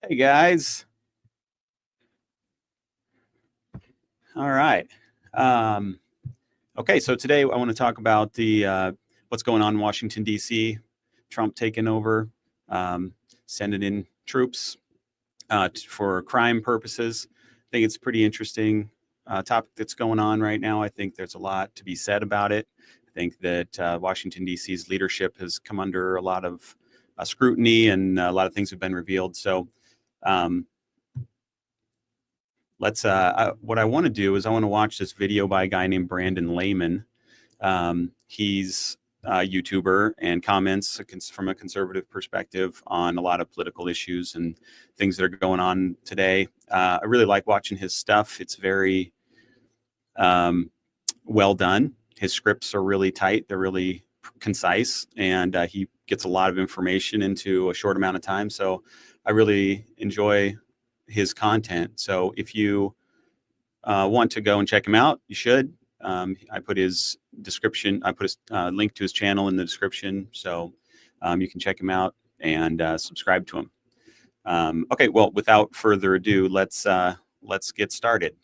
Hey guys. All right. Okay, so today I want to talk about the what's going on in Washington D.C. Trump taking over, sending in troops for crime purposes. I think it's a pretty interesting topic that's going on right now. I think there's a lot to be said about it. I think that Washington D.C.'s leadership has come under a lot of scrutiny, and a lot of things have been revealed. So. What I want to do is I want to watch this video by a guy named Layman. He's a YouTuber and comments from a conservative perspective on a lot of political issues and things that are going on today. I really like watching his stuff. It's very well done. His scripts are really tight. They're really concise, and he gets a lot of information into a short amount of time. So I really enjoy his content. So if you want to go and check him out, you should. I put his description. I put a link to his channel in the description, so you can check him out and subscribe to him. Okay, well, without further ado, let's get started.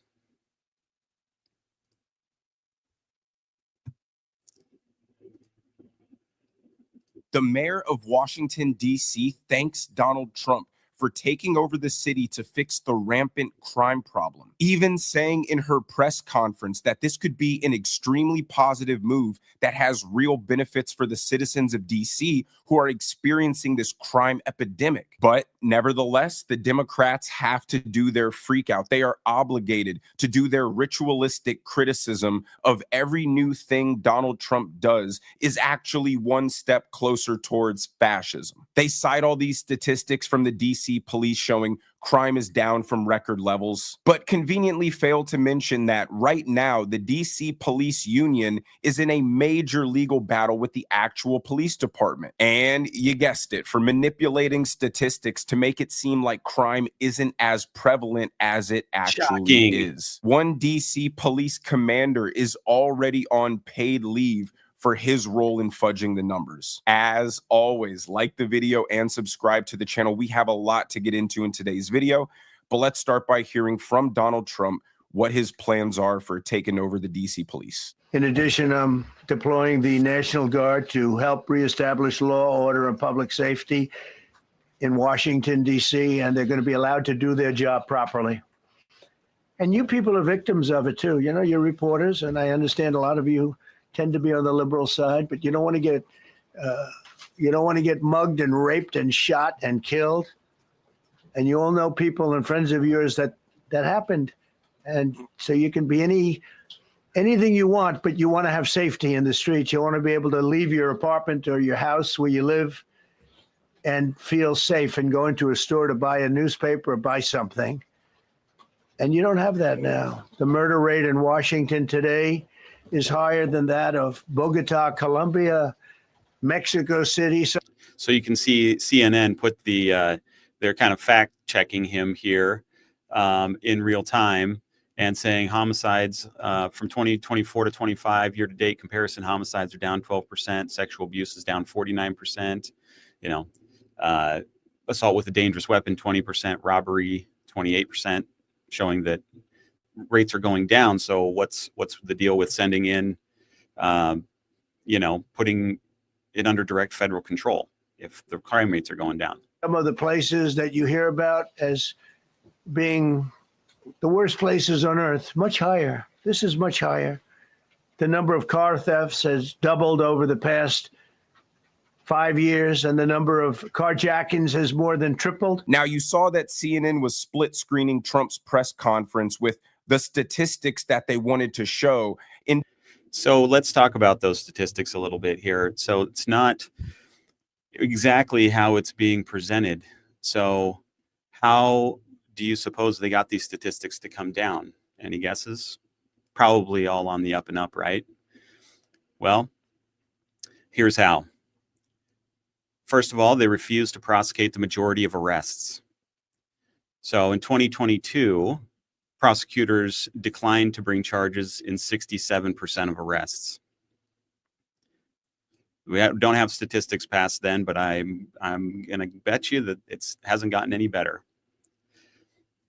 The mayor of Washington, D.C. thanks Donald Trump for taking over the city to fix the rampant crime problem, even saying in her press conference that this could be an extremely positive move that has real benefits for the citizens of D.C. who are experiencing this crime epidemic. But nevertheless, the Democrats have to do their freak out. They are obligated to do their ritualistic criticism of every new thing Donald Trump does is actually one step closer towards fascism. They cite all these statistics from the DC police showing crime is down from record levels, but conveniently fail to mention that right now the DC police union is in a major legal battle with the actual police department. And you guessed it, for manipulating statistics to make it seem like crime isn't as prevalent as it actually is. One DC police commander is already on paid leave for his role in fudging the numbers. As always, like the video and subscribe to the channel. We have a lot to get into in today's video, but let's start by hearing from Donald Trump what his plans are for taking over the DC police. In addition, I'm deploying the National Guard to help reestablish law, order, and public safety in Washington, D.C., and they're going to be allowed to do their job properly. And you people are victims of it, too. You know, you're reporters, and I understand a lot of you tend to be on the liberal side, but you don't want to get mugged and raped and shot and killed. And you all know people and friends of yours that happened. And so you can be anything you want, but you want to have safety in the streets. You want to be able to leave your apartment or your house where you live and feel safe and go into a store to buy a newspaper or buy something. And you don't have that now. The murder rate in Washington today is higher than that of Bogota, Colombia, Mexico City. So you can see CNN put they're kind of fact checking him here in real time and saying homicides from 2024 to 25 year to date comparison, homicides are down 12%, sexual abuse is down 49%, assault with a dangerous weapon 20%, robbery 28%, showing that rates are going down. So what's the deal with sending in, putting it under direct federal control if the crime rates are going down? Some of the places that you hear about as being the worst places on earth, much higher. This is much higher. The number of car thefts has doubled over the past 5 years, and the number of carjackings has more than tripled. Now, you saw that CNN was split screening Trump's press conference with the statistics that they wanted to show. So let's talk about those statistics a little bit here. So it's not exactly how it's being presented. So how do you suppose they got these statistics to come down? Any guesses? Probably all on the up and up, right? Well, here's how. First of all, they refused to prosecute the majority of arrests. So in 2022, prosecutors declined to bring charges in 67% of arrests. We don't have statistics past then, but I'm going to bet you that it hasn't gotten any better.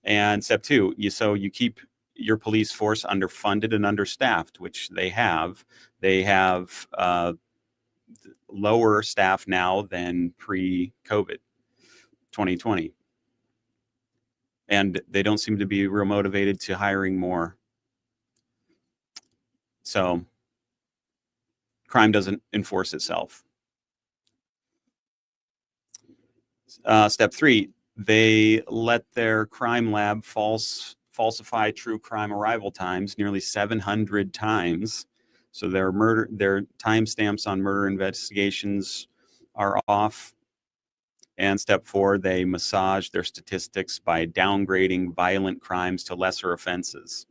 And step two, you keep your police force underfunded and understaffed, which they have. They have lower staff now than pre-COVID 2020. And they don't seem to be real motivated to hiring more. So crime doesn't enforce itself. Step three, they let their crime lab falsify true crime arrival times nearly 700 times. So their timestamps on murder investigations are off. And step four, they massage their statistics by downgrading violent crimes to lesser offenses,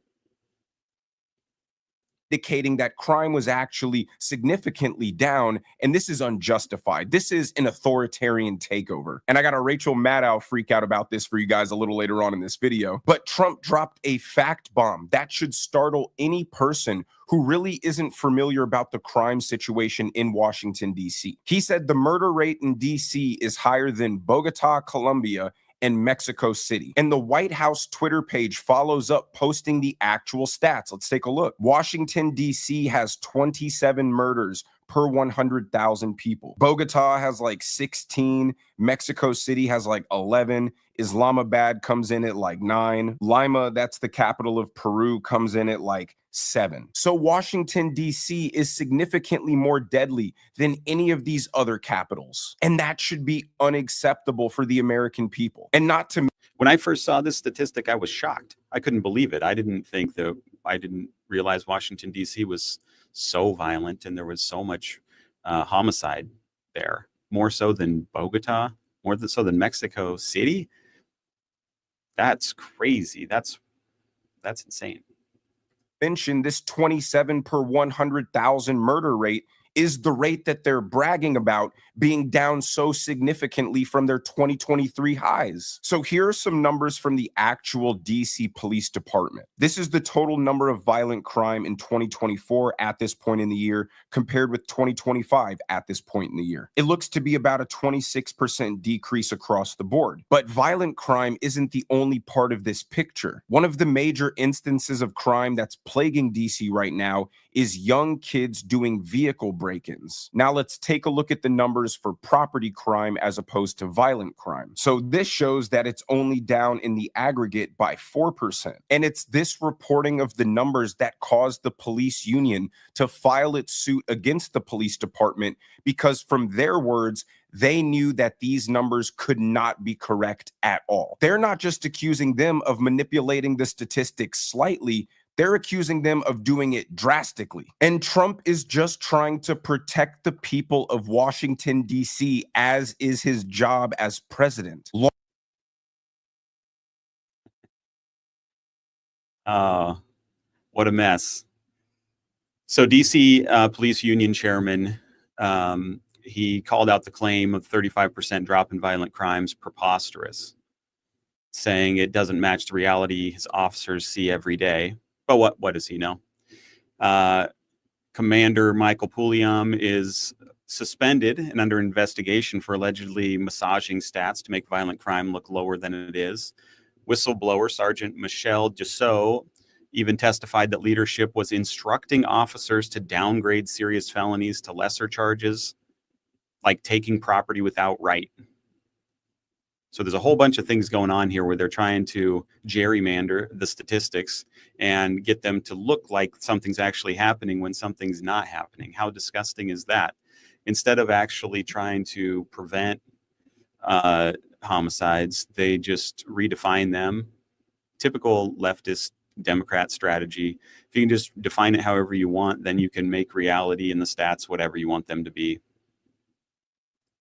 indicating that crime was actually significantly down, and this is unjustified. This is an authoritarian takeover. And I got a Rachel Maddow freak out about this for you guys a little later on in this video. But Trump dropped a fact bomb that should startle any person who really isn't familiar about the crime situation in Washington, D.C. He said the murder rate in D.C. is higher than Bogota, Colombia, and Mexico City. And the White House Twitter page follows up posting the actual stats. Let's take a look. Washington, D.C. has 27 murders per 100,000 people. Bogota has like 16. Mexico City has like 11. Islamabad comes in at like 9. Lima, that's the capital of Peru, comes in at like 7. So Washington, D.C. is significantly more deadly than any of these other capitals. And that should be unacceptable for the American people. And not to... When I first saw this statistic, I was shocked. I couldn't believe it. I didn't realize Washington, D.C. was so violent and there was so much homicide there. More so than Bogota, more so than Mexico City. That's crazy. That's insane. Mention this 27 per 100,000 murder rate is the rate that they're bragging about being down so significantly from their 2023 highs. So here are some numbers from the actual DC Police Department. This is the total number of violent crime in 2024 at this point in the year compared with 2025 at this point in the year. It looks to be about a 26% decrease across the board. But violent crime isn't the only part of this picture. One of the major instances of crime that's plaguing DC right now is young kids doing vehicle break-ins. Now let's take a look at the numbers for property crime as opposed to violent crime. So this shows that it's only down in the aggregate by 4%. And it's this reporting of the numbers that caused the police union to file its suit against the police department, because from their words, they knew that these numbers could not be correct at all. They're not just accusing them of manipulating the statistics slightly, they're accusing them of doing it drastically. And Trump is just trying to protect the people of Washington, D.C., as is his job as president. What a mess. So D.C. Police Union Chairman, he called out the claim of 35% drop in violent crimes preposterous, saying it doesn't match the reality his officers see every day. But what does he know? Commander Michael Pulliam is suspended and under investigation for allegedly massaging stats to make violent crime look lower than it is. Whistleblower Sergeant Michelle Dussault even testified that leadership was instructing officers to downgrade serious felonies to lesser charges, like taking property without right. So there's a whole bunch of things going on here where they're trying to gerrymander the statistics and get them to look like something's actually happening when something's not happening. How disgusting is that? Instead of actually trying to prevent homicides, they just redefine them. Typical leftist Democrat strategy. If you can just define it however you want, then you can make reality and the stats whatever you want them to be.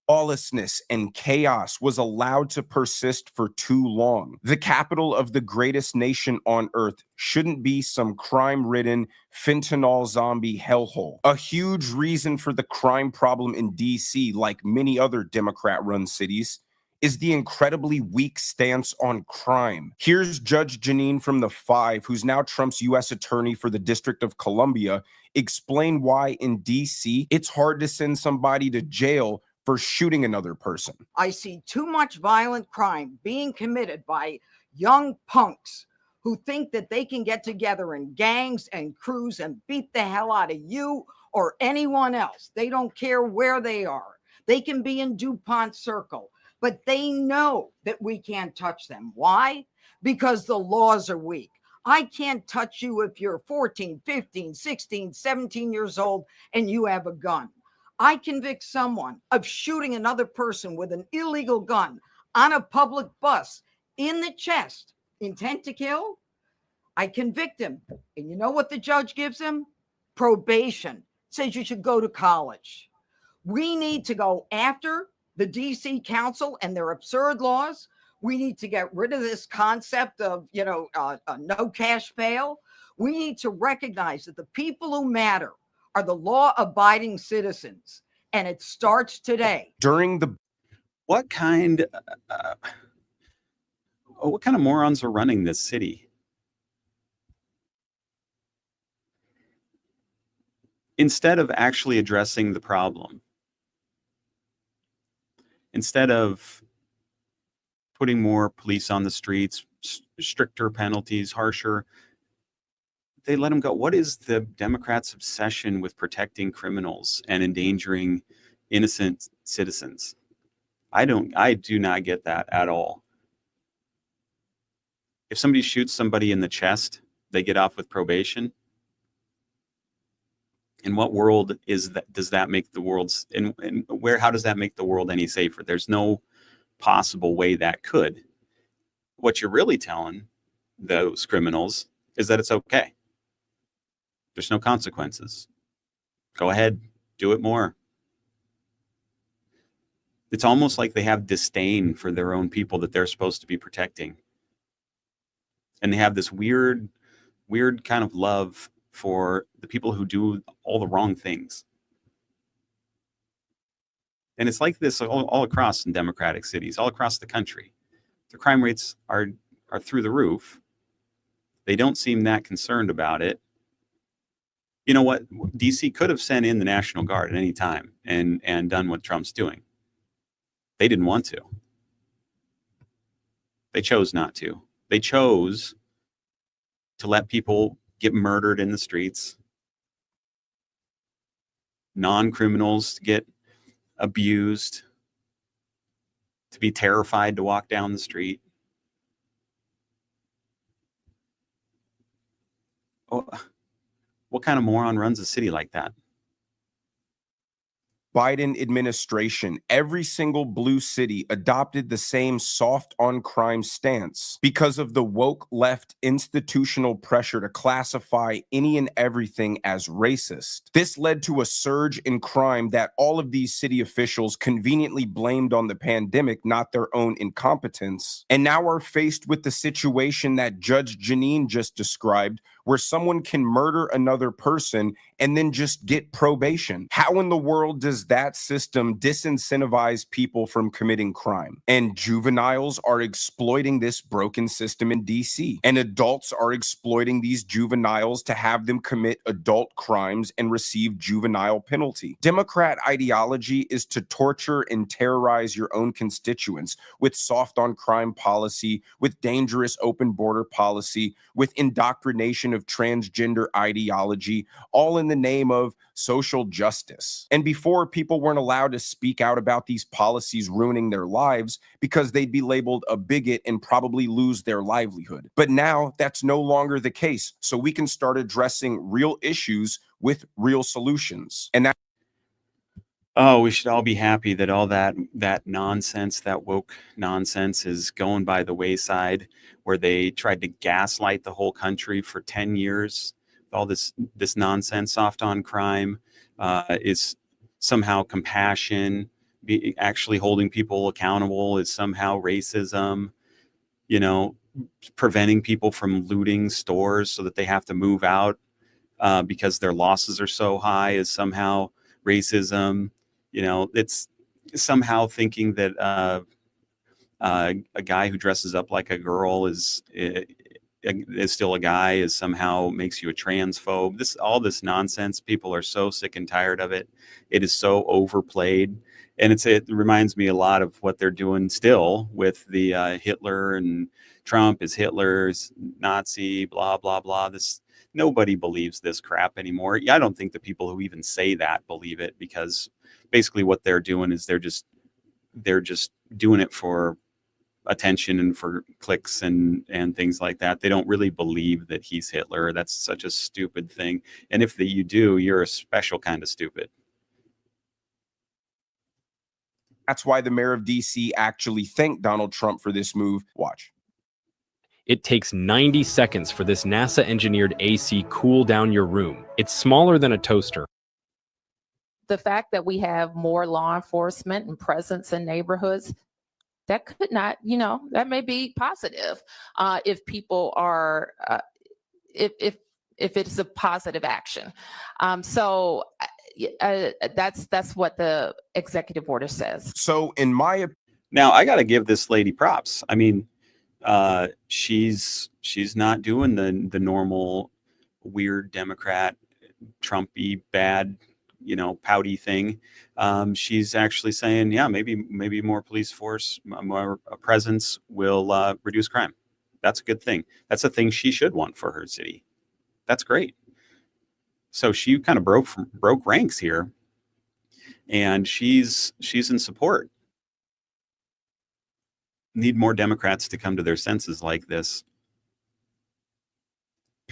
Lawlessness and chaos was allowed to persist for too long. The capital of the greatest nation on earth shouldn't be some crime-ridden fentanyl zombie hellhole. A huge reason for the crime problem in DC, like many other Democrat-run cities, is the incredibly weak stance on crime. Here's Judge Janine from the Five, who's now Trump's U.S. attorney for the District of Columbia, explain why in DC it's hard to send somebody to jail for shooting another person. I see too much violent crime being committed by young punks who think that they can get together in gangs and crews and beat the hell out of you or anyone else. They don't care where they are. They can be in DuPont Circle, but they know that we can't touch them. Why? Because the laws are weak. I can't touch you if you're 14, 15, 16, 17 years old and you have a gun. I convict someone of shooting another person with an illegal gun on a public bus in the chest, intent to kill. I convict him. And you know what the judge gives him? Probation. Says you should go to college. We need to go after the DC Council and their absurd laws. We need to get rid of this concept of, no cash bail. We need to recognize that the people who matter are the law-abiding citizens, and it starts today. During the What kind of morons are running this city? Instead of actually addressing the problem, instead of putting more police on the streets, stricter penalties, harsher, they let them go. What is the Democrats' obsession with protecting criminals and endangering innocent citizens? I do not get that at all. If somebody shoots somebody in the chest, they get off with probation. In what world does that make the world's, and how does that make the world any safer? There's no possible way that could. What you're really telling those criminals is that it's okay. There's no consequences. Go ahead, do it more. It's almost like they have disdain for their own people that they're supposed to be protecting. And they have this weird kind of love for the people who do all the wrong things. And it's like this all across in democratic cities, all across the country. The crime rates are through the roof. They don't seem that concerned about it. You know what? DC could have sent in the National Guard at any time and done what Trump's doing. They didn't want to. They chose not to. They chose to let people get murdered in the streets, non-criminals get abused, to be terrified to walk down the street. Oh, what kind of moron runs a city like that? Biden administration, every single blue city adopted the same soft on crime stance because of the woke left institutional pressure to classify any and everything as racist. This led to a surge in crime that all of these city officials conveniently blamed on the pandemic, not their own incompetence, and now are faced with the situation that Judge Janine just described, where someone can murder another person and then just get probation. How in the world does that system disincentivize people from committing crime? And juveniles are exploiting this broken system in DC. And adults are exploiting these juveniles to have them commit adult crimes and receive juvenile penalty. Democrat ideology is to torture and terrorize your own constituents with soft on crime policy, with dangerous open border policy, with indoctrination of transgender ideology, all in the name of social justice. And before, people weren't allowed to speak out about these policies ruining their lives because they'd be labeled a bigot and probably lose their livelihood. But now that's no longer the case. So we can start addressing real issues with real solutions. And that Oh, we should all be happy that all that nonsense, that woke nonsense, is going by the wayside, where they tried to gaslight the whole country for 10 years. All this nonsense, soft on crime, is somehow compassion. Actually holding people accountable is somehow racism. Preventing people from looting stores so that they have to move out because their losses are so high is somehow racism. It's somehow thinking that a guy who dresses up like a girl is is still a guy is somehow makes you a transphobe. All this nonsense. People are so sick and tired of it. It is so overplayed, and it reminds me a lot of what they're doing still with the Hitler and Trump is Hitler's Nazi, blah blah blah. Nobody believes this crap anymore. I don't think the people who even say that believe it, because basically what they're doing is they're just doing it for attention and for clicks and things like that. They don't really believe that he's Hitler. That's such a stupid thing. And if you do, you're a special kind of stupid. That's why the mayor of DC actually thanked Donald Trump for this move. Watch. It takes 90 seconds for this NASA-engineered AC cool down your room. It's smaller than a toaster. The fact that we have more law enforcement and presence in neighborhoods, that could not, that may be positive if people are, if it's a positive action. So that's what the executive order says. So in my now, I got to give this lady props. I mean, she's not doing the normal weird Democrat, Trumpy, bad, pouty thing. She's actually saying, yeah, maybe more police force, more presence will reduce crime. That's a good thing. That's a thing she should want for her city. That's great. So she kind of broke ranks here, and she's in support. Need more Democrats to come to their senses like this.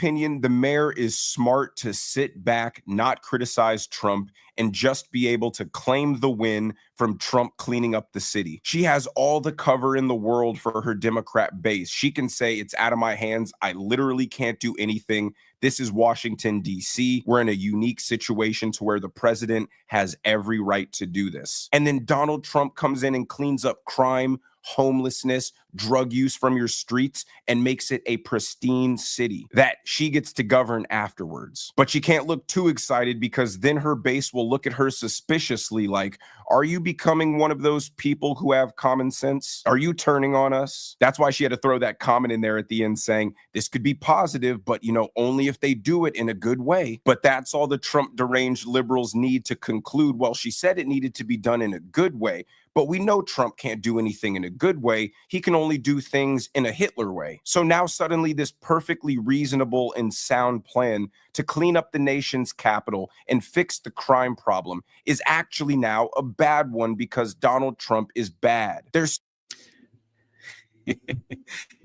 opinion, the mayor is smart to sit back, not criticize Trump, and just be able to claim the win from Trump cleaning up the city. She has all the cover in the world for her Democrat base. She can say, it's out of my hands. I literally can't do anything. This is Washington, D.C. We're in a unique situation to where the president has every right to do this. And then Donald Trump comes in and cleans up crime, homelessness, drug use from your streets, and makes it a pristine city that she gets to govern afterwards. But she can't look too excited, because then her base will look at her suspiciously like, are you becoming one of those people who have common sense? Are you turning on us? That's why she had to throw that comment in there at the end saying, this could be positive, but only if they do it in a good way. But that's all the Trump deranged liberals need to conclude. Well, she said it needed to be done in a good way. But we know Trump can't do anything in a good way. He can only do things in a Hitler way. So now suddenly this perfectly reasonable and sound plan to clean up the nation's capital and fix the crime problem is actually now a bad one because Donald Trump is bad. There's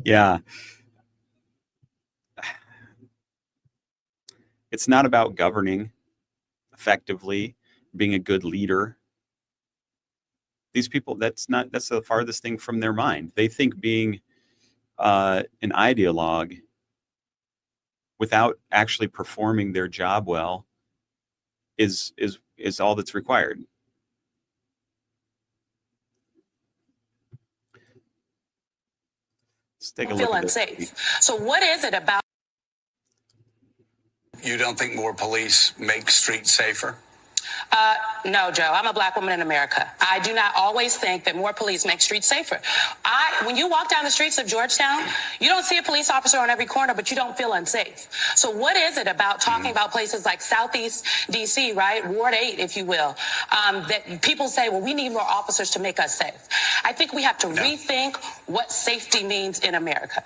yeah. It's not about governing effectively, being a good leader. These people, that's the farthest thing from their mind. They think being an ideologue without actually performing their job well is all that's required. Let's take a look at unsafe. So what is it about? You don't think more police make streets safer? No, Joe, I'm a black woman in America. I do not always think that more police make streets safer. When you walk down the streets of Georgetown, you don't see a police officer on every corner, but you don't feel unsafe. So what is it about talking about places like Southeast D.C., right? Ward 8, if you will, that people say, well, we need more officers to make us safe. I think we have to rethink what safety means in America.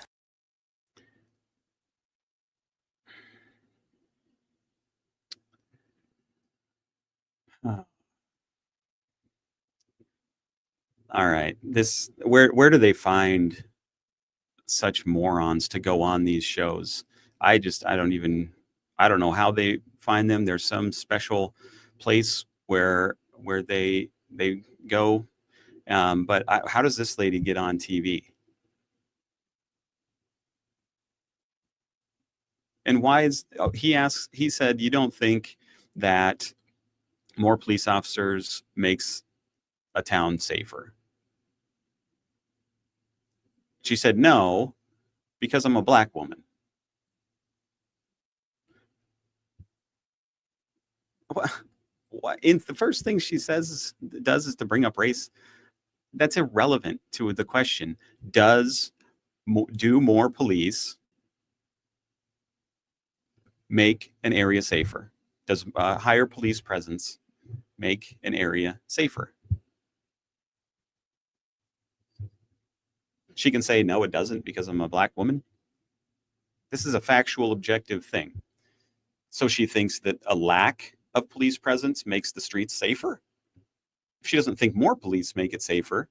All right. Where do they find such morons to go on these shows? I don't know how they find them. There's some special place where they go. But how does this lady get on TV? And why he said, you don't think that more police officers makes a town safer? She said, no, because I'm a black woman. What? In the first thing she does is to bring up race. That's irrelevant to the question. Do more police make an area safer? Does higher police presence make an area safer? She can say, no, it doesn't, because I'm a black woman. This is a factual, objective thing. So she thinks that a lack of police presence makes the streets safer. If she doesn't think more police make it safer,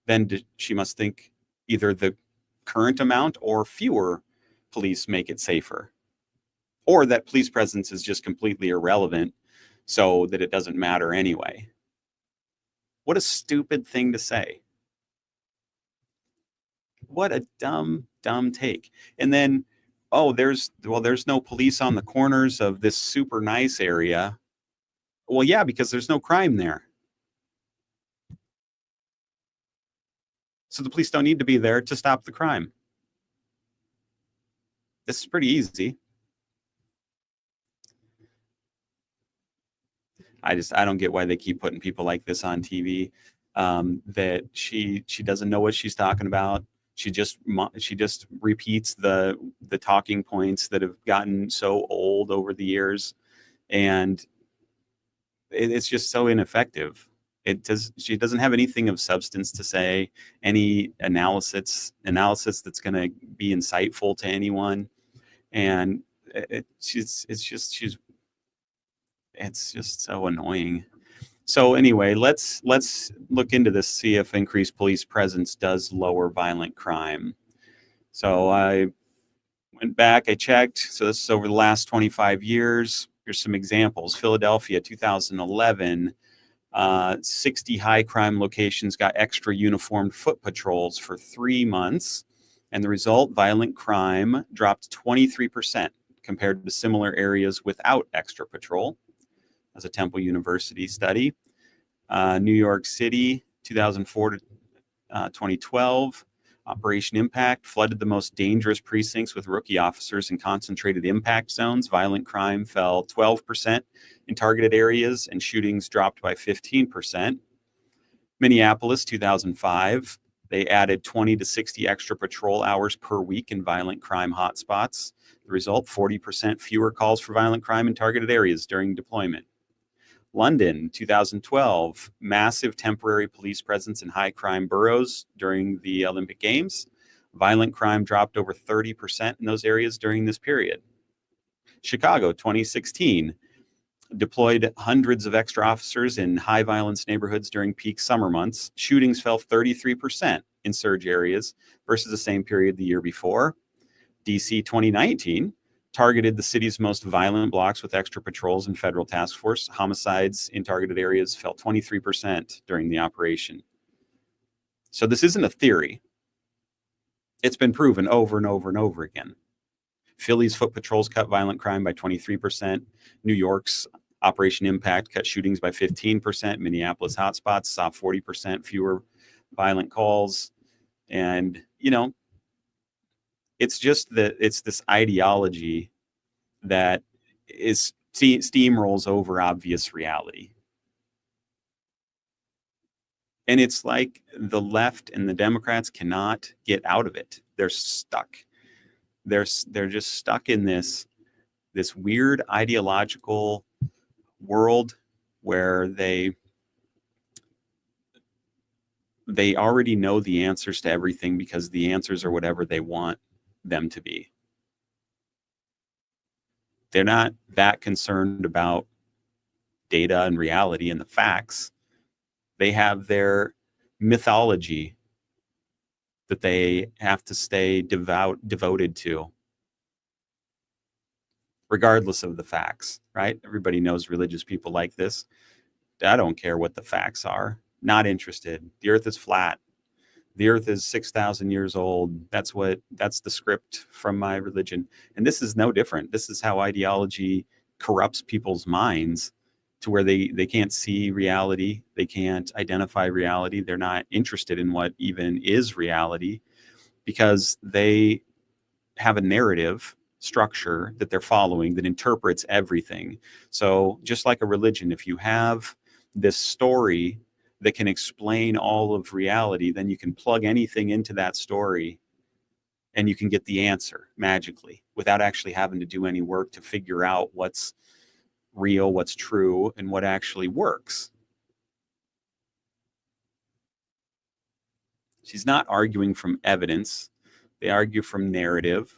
then she must think either the current amount or fewer police make it safer, or that police presence is just completely irrelevant so that it doesn't matter anyway. What a stupid thing to say. What a dumb take. And then, oh, there's no police on the corners of this super nice area. Well, yeah, because there's no crime there. So the police don't need to be there to stop the crime. This is pretty easy. I don't get why they keep putting people like this on TV. That she doesn't know what she's talking about. She just repeats the talking points that have gotten so old over the years, and it's just so ineffective. She doesn't have anything of substance to say, any analysis that's going to be insightful to anyone, and it's just so annoying. So anyway, let's look into this, see if increased police presence does lower violent crime. So I went back, I checked. So this is over the last 25 years. Here's some examples. Philadelphia, 2011, 60 high crime locations got extra uniformed foot patrols for 3 months. And the result, violent crime dropped 23% compared to similar areas without extra patrol. As a Temple University study. New York City, 2004 to 2012, Operation Impact flooded the most dangerous precincts with rookie officers in concentrated impact zones. Violent crime fell 12% in targeted areas, and shootings dropped by 15%. Minneapolis, 2005, they added 20 to 60 extra patrol hours per week in violent crime hotspots. The result, 40% fewer calls for violent crime in targeted areas during deployment. London, 2012, massive temporary police presence in high crime boroughs during the Olympic Games. Violent crime dropped over 30% in those areas during this period. Chicago, 2016, deployed hundreds of extra officers in high violence neighborhoods during peak summer months. Shootings fell 33% in surge areas versus the same period the year before. DC, 2019, targeted the city's most violent blocks with extra patrols and federal task force. Homicides in targeted areas fell 23% during the operation. So this isn't a theory. It's been proven over and over and over again. Philly's foot patrols cut violent crime by 23%. New York's Operation Impact cut shootings by 15%. Minneapolis hotspots saw 40% fewer violent calls. And, it's just that it's this ideology that is steamrolls over obvious reality. And it's like the left and the Democrats cannot get out of it. They're stuck. They're just stuck in this weird ideological world where they already know the answers to everything because the answers are whatever they want them to be. They're not that concerned about data and reality and the facts. They have their mythology that they have to stay devoted to, regardless of the facts, right? Everybody knows religious people like this. I don't care what the facts are. Not interested. The earth is flat. The earth is 6,000 years old. That's the script from my religion. And this is no different. This is how ideology corrupts people's minds to where they can't see reality. They can't identify reality. They're not interested in what even is reality because they have a narrative structure that they're following that interprets everything. So just like a religion, if you have this story that can explain all of reality, then you can plug anything into that story and you can get the answer magically without actually having to do any work to figure out what's real, what's true, and what actually works. She's not arguing from evidence. They argue from narrative.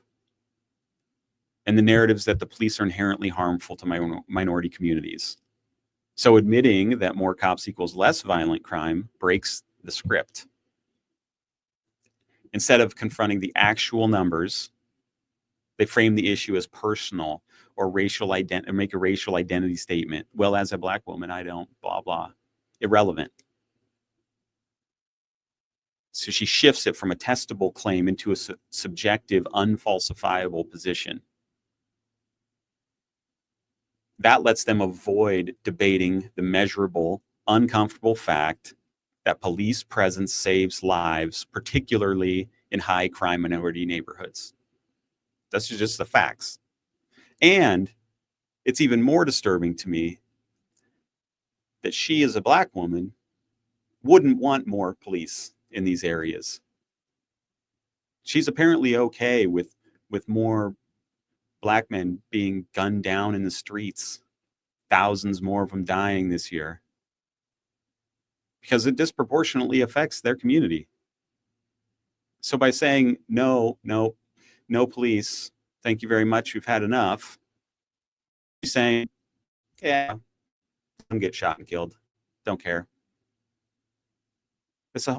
And the narratives that the police are inherently harmful to minority communities. So admitting that more cops equals less violent crime breaks the script. Instead of confronting the actual numbers, they frame the issue as personal or racial identity, or make a racial identity statement. Well, as a Black woman, I don't, blah, blah. Irrelevant. So she shifts it from a testable claim into a subjective, unfalsifiable position. That lets them avoid debating the measurable, uncomfortable fact that police presence saves lives, particularly in high crime minority neighborhoods. That's just the facts. And it's even more disturbing to me that she, as a Black woman, wouldn't want more police in these areas. She's apparently okay with more Black men being gunned down in the streets, thousands more of them dying this year, because it disproportionately affects their community. So by saying, no police, thank you very much, we've had enough, she's saying, yeah, don't get shot and killed, don't care.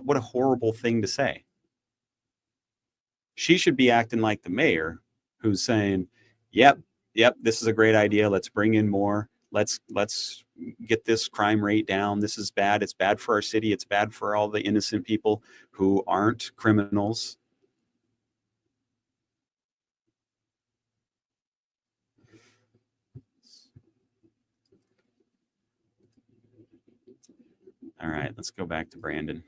What a horrible thing to say. She should be acting like the mayor, who's saying, yep, this is a great idea. Let's bring in more. Let's get this crime rate down. This is bad. It's bad for our city. It's bad for all the innocent people who aren't criminals. All right, let's go back to Brandon.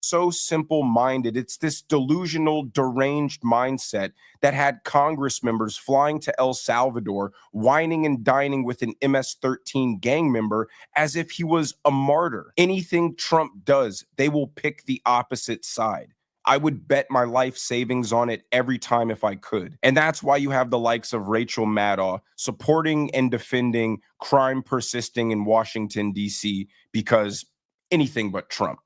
So simple-minded. It's this delusional, deranged mindset that had Congress members flying to El Salvador, whining and dining with an MS-13 gang member as if he was a martyr. Anything Trump does, they will pick the opposite side. I would bet my life savings on it every time if I could. And that's why you have the likes of Rachel Maddow supporting and defending crime persisting in Washington, D.C., because anything but Trump.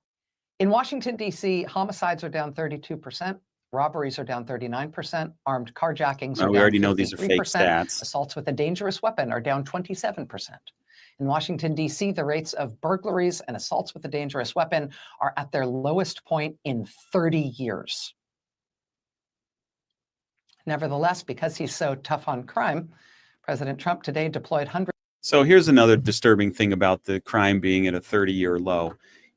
In Washington, D.C., homicides are down 32%, robberies are down 39%, armed carjackings are down 53%. We already know these are fake stats. Assaults with a dangerous weapon are down 27%. In Washington, D.C., the rates of burglaries and assaults with a dangerous weapon are at their lowest point in 30 years. Nevertheless, because he's so tough on crime, President Trump today deployed hundreds. So here's another disturbing thing about the crime being at a 30-year low.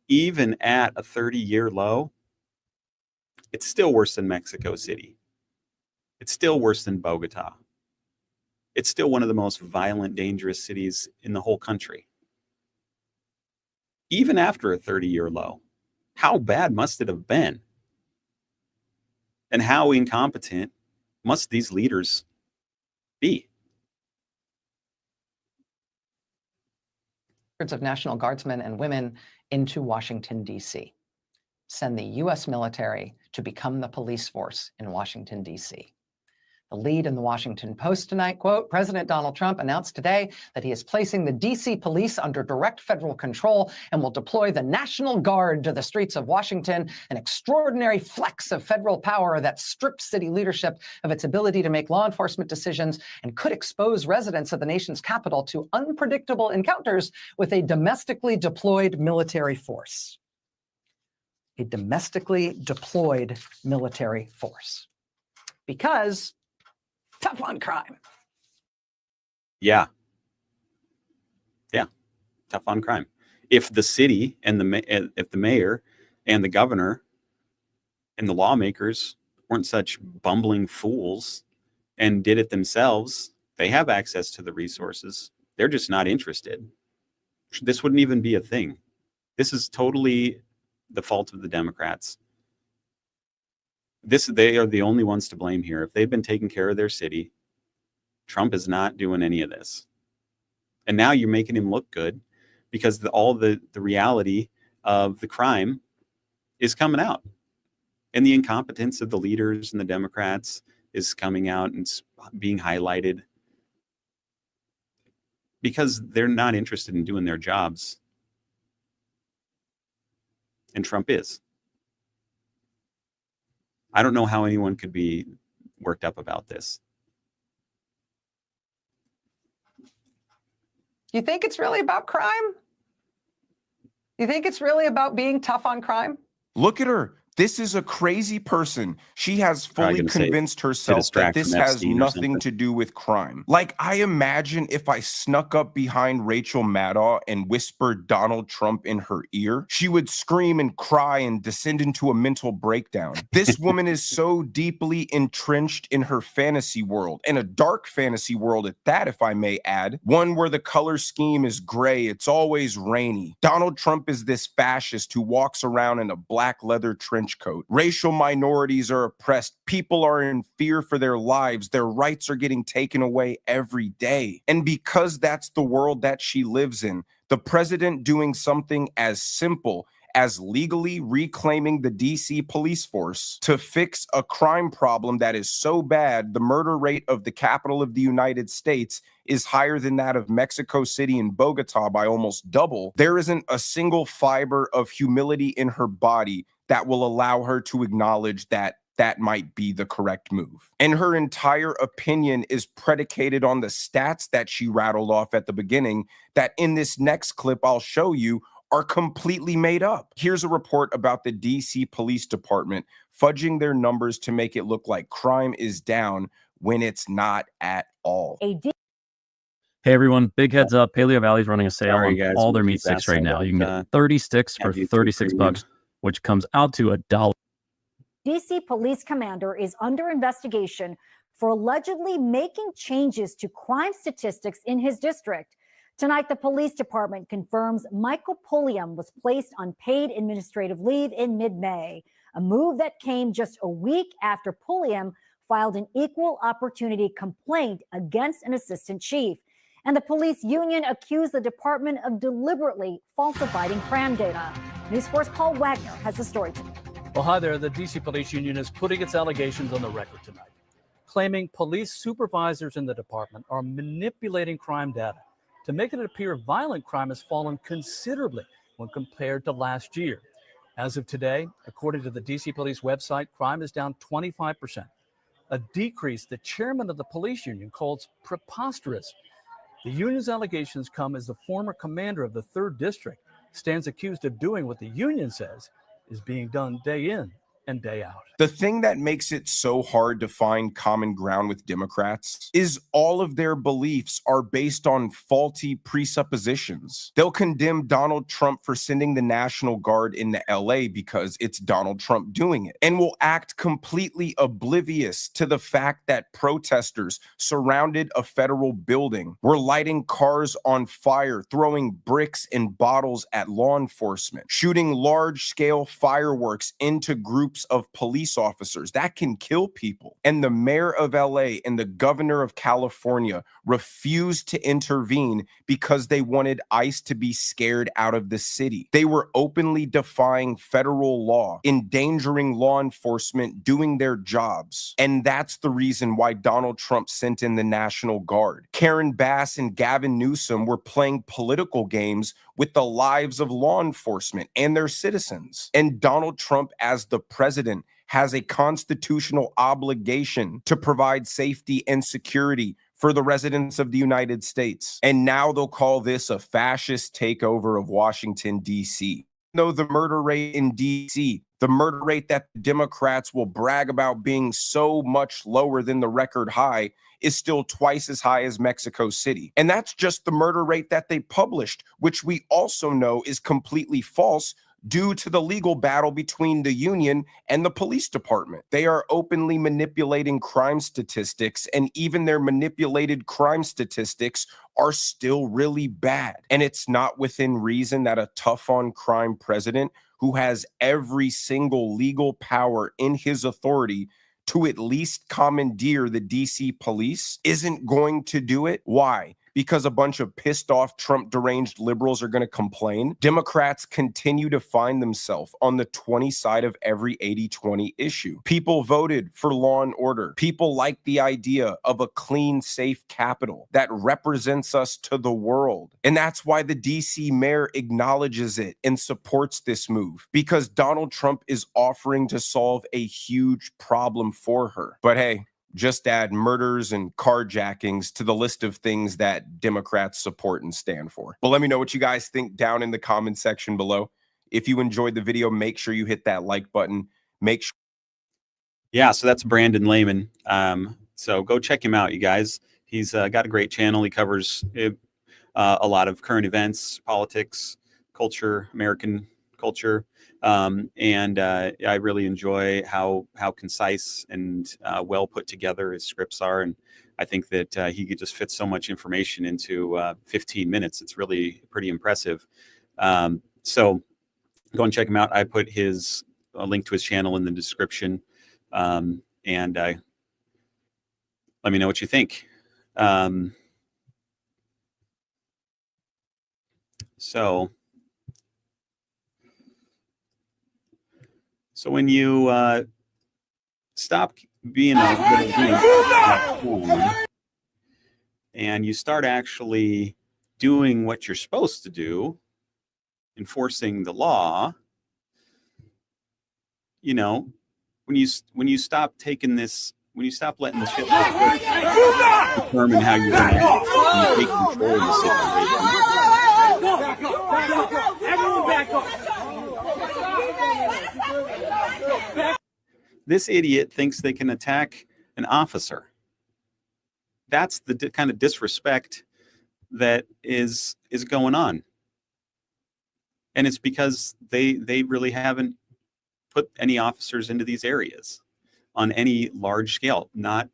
Even at a 30-year low, it's still worse than Mexico City. It's still worse than Bogota. It's still one of the most violent, dangerous cities in the whole country. Even after a 30-year low, how bad must it have been? And how incompetent must these leaders be? Of National Guardsmen and women into Washington, D.C. Send the U.S. military to become the police force in Washington, D.C. The lead in the Washington Post tonight, quote, President Donald Trump announced today that he is placing the D.C. police under direct federal control and will deploy the National Guard to the streets of Washington, an extraordinary flex of federal power that strips city leadership of its ability to make law enforcement decisions and could expose residents of the nation's capital to unpredictable encounters with a domestically deployed military force. A domestically deployed military force. Because tough on crime. Yeah, tough on crime. If the city and if the mayor and the governor and the lawmakers weren't such bumbling fools and did it themselves, they have access to the resources. They're just not interested. This wouldn't even be a thing. This is totally the fault of the Democrats. They are the only ones to blame here. If they've been taking care of their city, Trump is not doing any of this. And now you're making him look good because all the reality of the crime is coming out. And the incompetence of the leaders and the Democrats is coming out and being highlighted because they're not interested in doing their jobs. And Trump is. I don't know how anyone could be worked up about this. You think it's really about crime? You think it's really about being tough on crime? Look at her. This is a crazy person. She has fully convinced herself that this has nothing to do with crime. Like, I imagine if I snuck up behind Rachel Maddow and whispered Donald Trump in her ear, she would scream and cry and descend into a mental breakdown. This woman is so deeply entrenched in her fantasy world, and a dark fantasy world at that, if I may add, one where the color scheme is gray, it's always rainy. Donald Trump is this fascist who walks around in a black leather trench coat. Racial minorities are oppressed. People are in fear for their lives. Their rights are getting taken away every day. And because that's the world that she lives in, the president doing something as simple as legally reclaiming the DC police force to fix a crime problem that is so bad, the murder rate of the capital of the United States is higher than that of Mexico City and Bogota by almost double. There isn't a single fiber of humility in her body that will allow her to acknowledge that that might be the correct move. And her entire opinion is predicated on the stats that she rattled off at the beginning that in this next clip I'll show you are completely made up. Here's a report about the DC Police Department fudging their numbers to make it look like crime is down when it's not at all. Hey everyone, big heads up, Paleo Valley's running a sale on all their meat sticks right now. You can get 30 sticks for $36, which comes out to $1. DC police commander is under investigation for allegedly making changes to crime statistics in his district. Tonight, the police department confirms Michael Pulliam was placed on paid administrative leave in mid-May, a move that came just a week after Pulliam filed an equal opportunity complaint against an assistant chief. And the police union accused the department of deliberately falsifying crime data. News Force Paul Wagner has the story tonight. Well, hi there. The DC Police Union is putting its allegations on the record tonight, claiming police supervisors in the department are manipulating crime data to make it appear violent crime has fallen considerably when compared to last year. As of today, according to the DC Police website, crime is down 25%, a decrease the chairman of the police union calls preposterous. The union's allegations come as the former commander of the 3rd District stands accused of doing what the union says is being done day in and day out. The thing that makes it so hard to find common ground with Democrats is all of their beliefs are based on faulty presuppositions. They'll condemn Donald Trump for sending the National Guard into LA because it's Donald Trump doing it, and will act completely oblivious to the fact that protesters surrounded a federal building, were lighting cars on fire, throwing bricks and bottles at law enforcement, shooting large-scale fireworks into groups of police officers. That can kill people. And the mayor of LA and the governor of California refused to intervene because they wanted ICE to be scared out of the city. They were openly defying federal law, endangering law enforcement doing their jobs. And that's the reason why Donald Trump sent in the National Guard. Karen Bass and Gavin Newsom were playing political games with the lives of law enforcement and their citizens. And Donald Trump, as the president, has a constitutional obligation to provide safety and security for the residents of the United States. And now they'll call this a fascist takeover of Washington, D.C. No, the murder rate in D.C., the murder rate that Democrats will brag about being so much lower than the record high, is still twice as high as Mexico City. And that's just the murder rate that they published, which we also know is completely false due to the legal battle between the union and the police department. They are openly manipulating crime statistics, and even their manipulated crime statistics are still really bad. And it's not within reason that a tough on crime president who has every single legal power in his authority to at least commandeer the DC police isn't going to do it. Why? because a bunch of pissed off Trump deranged liberals are going to complain, Democrats continue to find themselves on the 20 side of every 80-20 issue. People voted for law and order. People like the idea of a clean, safe capital that represents us to the world. And that's why the DC mayor acknowledges it and supports this move, because Donald Trump is offering to solve a huge problem for her. But hey, just add murders and carjackings to the list of things that Democrats support and stand for. But let me know what you guys think down in the comment section below. If you enjoyed the video, make sure you hit that like button. Yeah, so that's Brandon Layman. So go check him out, you guys. He's got a great channel. He covers a lot of current events, politics, culture, American culture. And I really enjoy how concise and well put together his scripts are. And I think that he could just fit so much information into 15 minutes. It's really pretty impressive. So go and check him out. I put his a link to his channel in the description. And let me know what you think. So when you stop being a and you start actually doing what you're supposed to do, enforcing the law, you know, when you stop taking this, when you stop letting the shit determine how you're going to take control of the situation. Everyone back up. This idiot thinks they can attack an officer. That's the kind of disrespect that is going on. And it's because they really haven't put any officers into these areas on any large scale, not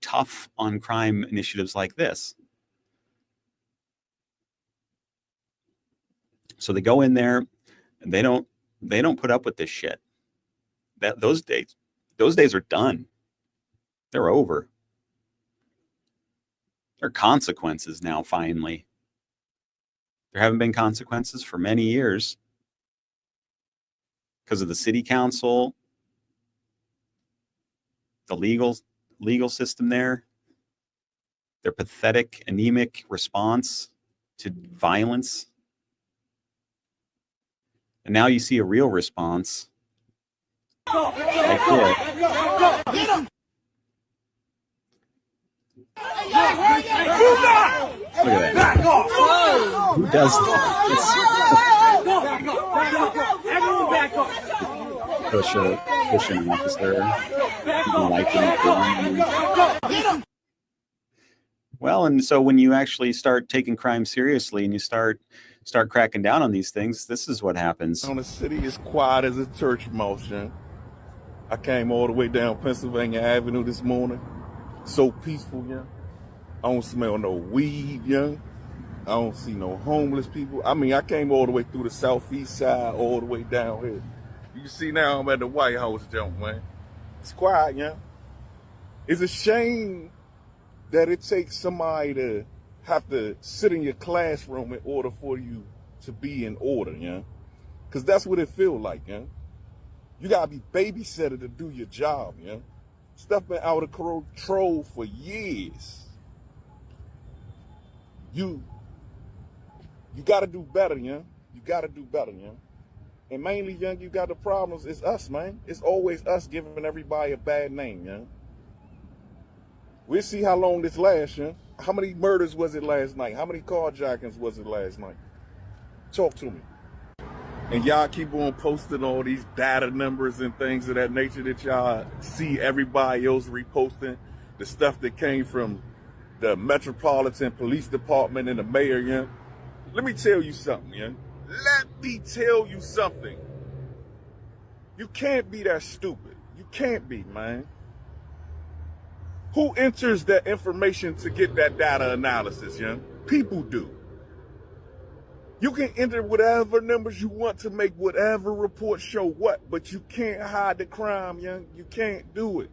tough on crime initiatives like this. So they go in there and they don't put up with this shit. Those days are done. They're over. There are consequences now, finally. There haven't been consequences for many years because of the city council, the legal system there, their pathetic, anemic response to violence. And now you see a real response. Like this. Look at that. Who does that? Push an officer. Well, and so when you actually start taking crime seriously and you start cracking down on these things, this is what happens. The city is quiet as a church mouse, young. I came all the way down Pennsylvania Avenue this morning. So peaceful, young. I don't smell no weed, young. I don't see no homeless people. I mean, I came all the way through the southeast side, all the way down here. You see now I'm at the White House, jump, man. It's quiet, young. It's a shame that it takes somebody to have to sit in your classroom in order for you to be in order, young. Because that's what it feels like, young. You gotta be babysitter to do your job, young. Stuff been out of control for years. You gotta do better, young. You gotta do better, young. And mainly, young, you got the problems. It's us, man. It's always us giving everybody a bad name, young. We'll see how long this lasts, young. How many murders was it last night? How many carjackings was it last night? Talk to me. And y'all keep on posting all these data numbers and things of that nature that y'all see everybody else reposting. The stuff that came from the Metropolitan Police Department and the mayor, young. Let me tell you something, young. Let me tell you something. You can't be that stupid. You can't be, man. Who enters that information to get that data analysis, young? People do. You can enter whatever numbers you want to make whatever report show what, but you can't hide the crime, young. You can't do it.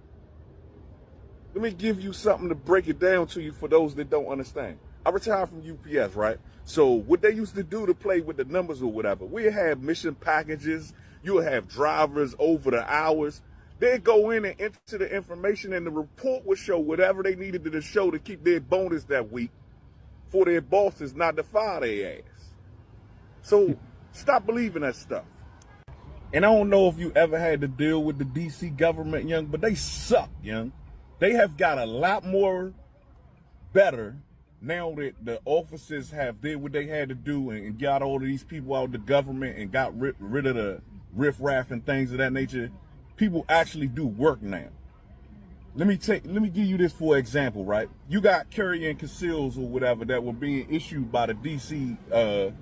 Let me give you something to break it down to you for those that don't understand. I retired from UPS, right? So what they used to do to play with the numbers or whatever, we have mission packages. You'll have drivers over the hours. They'd go in and enter the information, and the report would show whatever they needed to show to keep their bonus that week for their bosses not to fire their ass. So stop believing that stuff. And I don't know if you ever had to deal with the DC government, young, but they suck, young. They have got a lot more better now that the officers have did what they had to do and got all of these people out of the government and got rid of the riffraff and things of that nature. People actually do work now. Let me give you this for example, right? You got carry and conceals or whatever that were being issued by the DC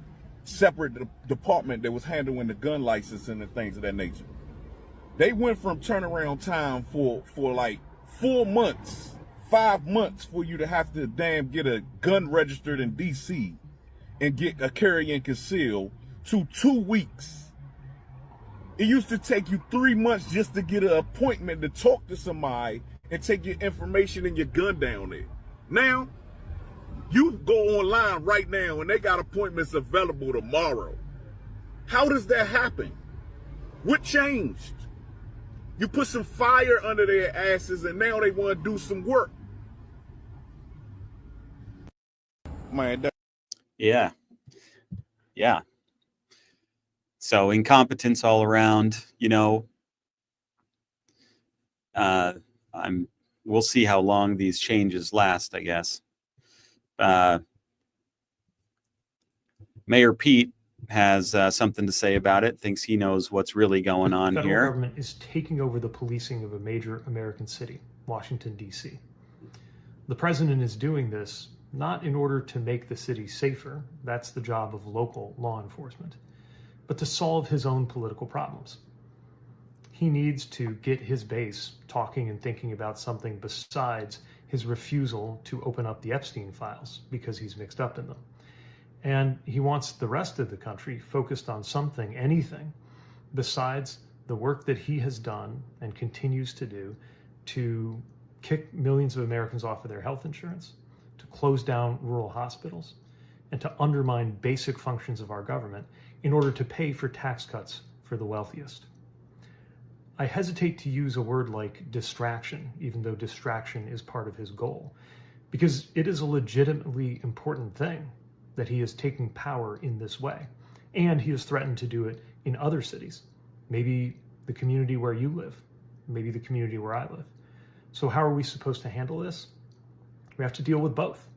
separate department that was handling the gun license and the things of that nature. They went from turnaround time for like 4 months, 5 months for you to have to damn get a gun registered in DC and get a carry and conceal to 2 weeks. It used to take you 3 months just to get an appointment to talk to somebody and take your information and your gun down there. Now, you go online right now and they got appointments available tomorrow. How does that happen? What changed? You put some fire under their asses and now they want to do some work. Man, Yeah. So incompetence all around, we'll see how long these changes last, I guess. Mayor Pete has something to say about it, thinks he knows what's really going on The here. federal government is taking over the policing of a major American city, Washington, D.C. The president is doing this not in order to make the city safer, that's the job of local law enforcement, but to solve his own political problems. He needs to get his base talking and thinking about something besides his refusal to open up the Epstein files because he's mixed up in them. And he wants the rest of the country focused on something, anything, besides the work that he has done and continues to do to kick millions of Americans off of their health insurance, to close down rural hospitals, and to undermine basic functions of our government in order to pay for tax cuts for the wealthiest. I hesitate to use a word like distraction, even though distraction is part of his goal, because it is a legitimately important thing that he is taking power in this way. And he has threatened to do it in other cities, maybe the community where you live, maybe the community where I live. So how are we supposed to handle this? We have to deal with both.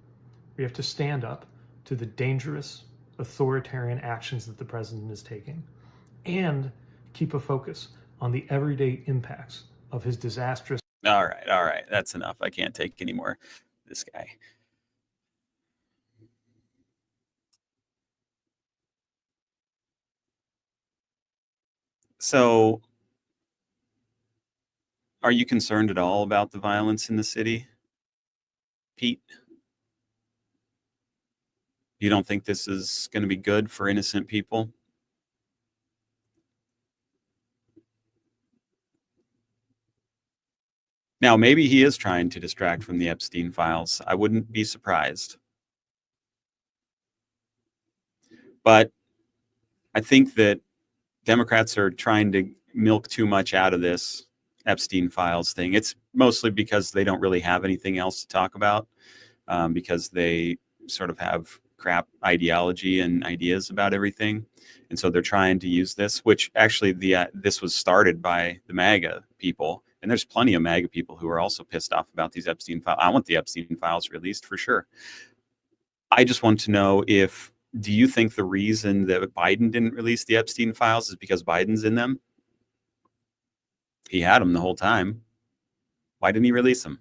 We have to stand up to the dangerous, authoritarian actions that the president is taking and keep a focus on the everyday impacts of his disastrous. All right. That's enough. I can't take any more. This guy. So, are you concerned at all about the violence in the city, Pete? You don't think this is going to be good for innocent people? Now, maybe he is trying to distract from the Epstein files. I wouldn't be surprised. But I think that Democrats are trying to milk too much out of this Epstein files thing. It's mostly because they don't really have anything else to talk about, because they sort of have crap ideology and ideas about everything. And so they're trying to use this, which actually this was started by the MAGA people. And there's plenty of MAGA people who are also pissed off about these Epstein files. I want the Epstein files released for sure. I just want to know do you think the reason that Biden didn't release the Epstein files is because Biden's in them? He had them the whole time. Why didn't he release them?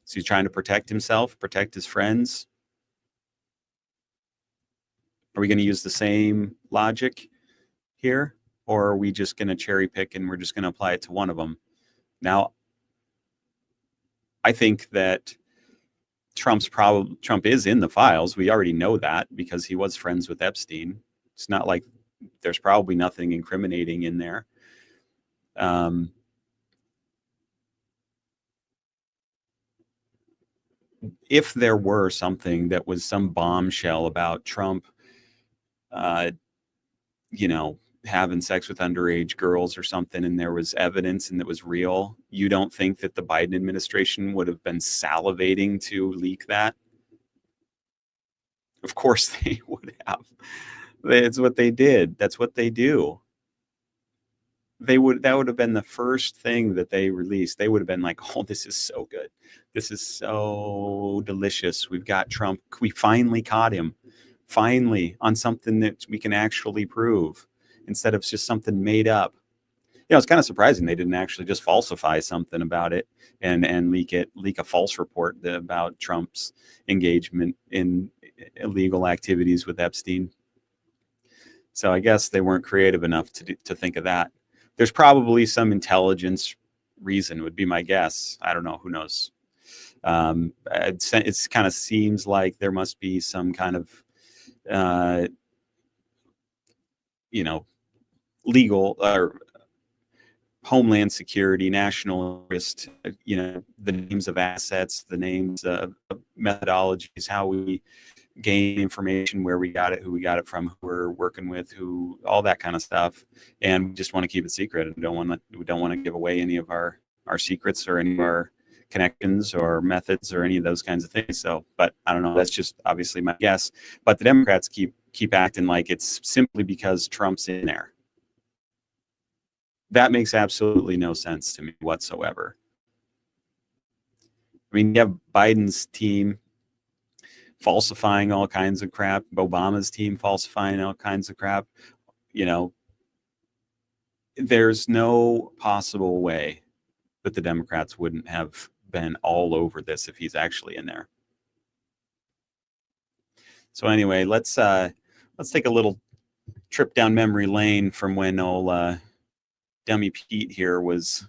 So he's trying to protect himself, protect his friends. Are we going to use the same logic here? Or are we just going to cherry pick and we're just going to apply it to one of them? Now, I think that Trump is in the files. We already know that because he was friends with Epstein. It's not like there's probably nothing incriminating in there. if there were something that was some bombshell about Trump, you know, having sex with underage girls or something, and there was evidence and that was real, you don't think that the Biden administration would have been salivating to leak that? Of course they would have. That's what they did. That's what they do. That would have been the first thing that they released. They would have been like, oh, this is so good. This is so delicious. We've got Trump. We finally caught him. Finally, on something that we can actually prove instead of just something made up. You know, it's kind of surprising they didn't actually just falsify something about it and leak a false report about Trump's engagement in illegal activities with Epstein. So I guess they weren't creative enough to think of that. There's probably some intelligence reason, would be my guess. I don't know. Who knows? It's kind of seems like there must be some kind of, you know, legal or homeland security, national interest, you know, the names of assets, the names of methodologies, how we gain information, where we got it, who we got it from, who we're working with, who, all that kind of stuff. And we just want to keep it secret and we don't want to give away any of our secrets or any of our connections or methods or any of those kinds of things. So, but I don't know, that's just obviously my guess. But the Democrats keep acting like it's simply because Trump's in there. That makes absolutely no sense to me whatsoever. I mean, you have Biden's team falsifying all kinds of crap, Obama's team falsifying all kinds of crap. You know, there's no possible way that the Democrats wouldn't have been all over this if he's actually in there. So anyway, let's take a little trip down memory lane from when old Dummy Pete here was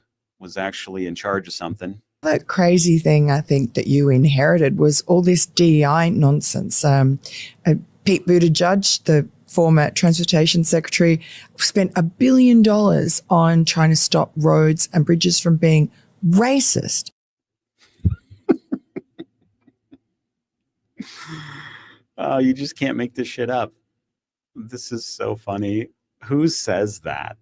actually in charge of something. The crazy thing I think that you inherited was all this DEI nonsense. Pete Buttigieg, the former transportation secretary, spent $1 billion on trying to stop roads and bridges from being racist. Oh, you just can't make this shit up. This is so funny. Who says that?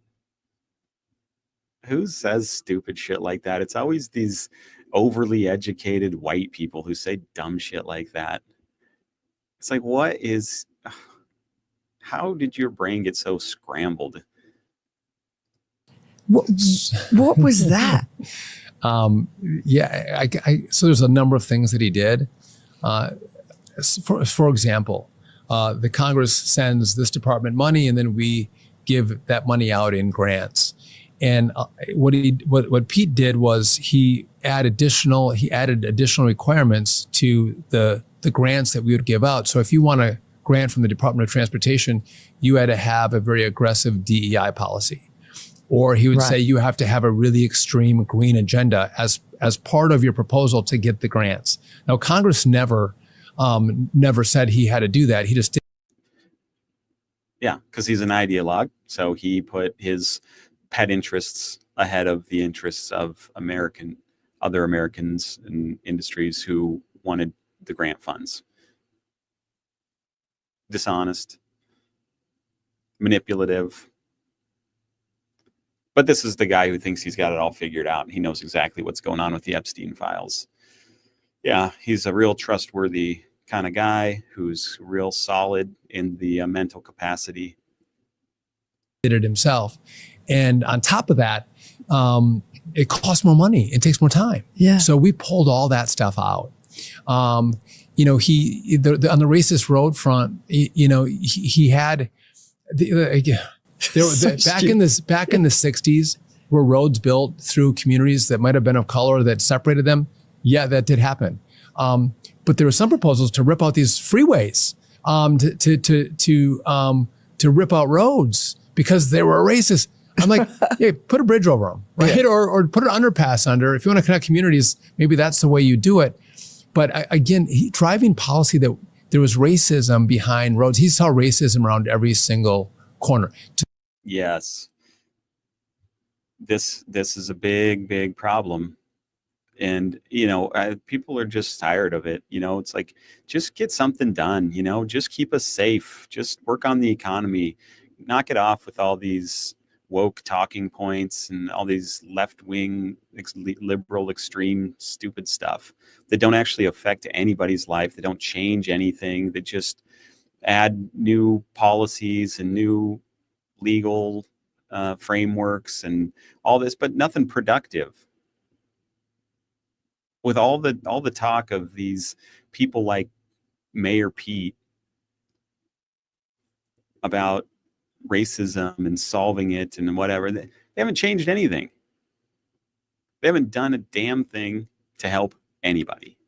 Who says stupid shit like that? It's always these overly educated white people who say dumb shit like that. It's like, how did your brain get so scrambled? What was that? So there's a number of things that he did. For example, the Congress sends this department money, and then we give that money out in grants. And what Pete did was he added additional requirements to the grants that we would give out. So if you want a grant from the Department of Transportation, you had to have a very aggressive DEI policy. Or he would say you have to have a really extreme green agenda as part of your proposal to get the grants. Now, Congress never said he had to do that. He just did. Yeah, because he's an ideologue. So he put his pet interests ahead of the interests of other Americans and industries who wanted the grant funds. Dishonest, manipulative. But this is the guy who thinks he's got it all figured out. He knows exactly what's going on with the Epstein files. Yeah, he's a real trustworthy kind of guy who's real solid in the mental capacity. Did it himself. And on top of that, it costs more money. It takes more time. Yeah. So we pulled all that stuff out. On the racist road front, he had back in the 60s were roads built through communities that might have been of color that separated them. Yeah, that did happen. But there were some proposals to rip out these freeways, to rip out roads because they were racist. I'm like, hey, put a bridge over them, right? Yeah. Or put an underpass under. If you want to connect communities, maybe that's the way you do it. But again, driving policy that there was racism behind roads. He saw racism around every single corner. Yes. This is a big, big problem. And, people are just tired of it. It's like, just get something done, just keep us safe, just work on the economy, knock it off with all these woke talking points and all these left-wing liberal extreme stupid stuff that don't actually affect anybody's life. They don't change anything. They just add new policies and new legal frameworks and all this, but nothing productive. With all the talk of these people like Mayor Pete about racism and solving it and whatever, they haven't changed anything. They haven't done a damn thing to help anybody.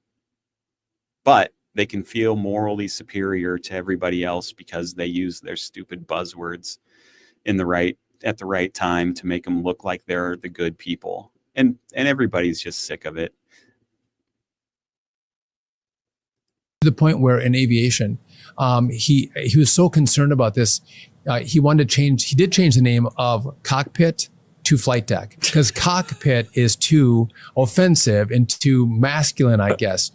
But they can feel morally superior to everybody else because they use their stupid buzzwords at the right time to make them look like they're the good people. And everybody's just sick of it. To the point where in aviation, he was so concerned about this, he did change the name of cockpit to flight deck because cockpit is too offensive and too masculine, I guess.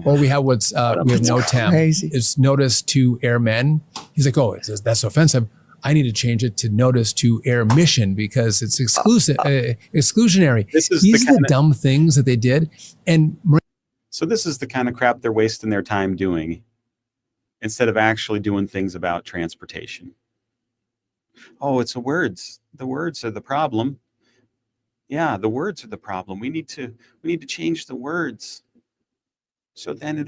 Or we have we have NOTAM. It's notice to airmen. He's like, oh, that's offensive. I need to change it to notice to air mission because it's exclusionary. These are the dumb things that they did. And so this is the kind of crap they're wasting their time doing instead of actually doing things about transportation. Oh, it's the words. The words are the problem. Yeah, the words are the problem. We need to change the words. So then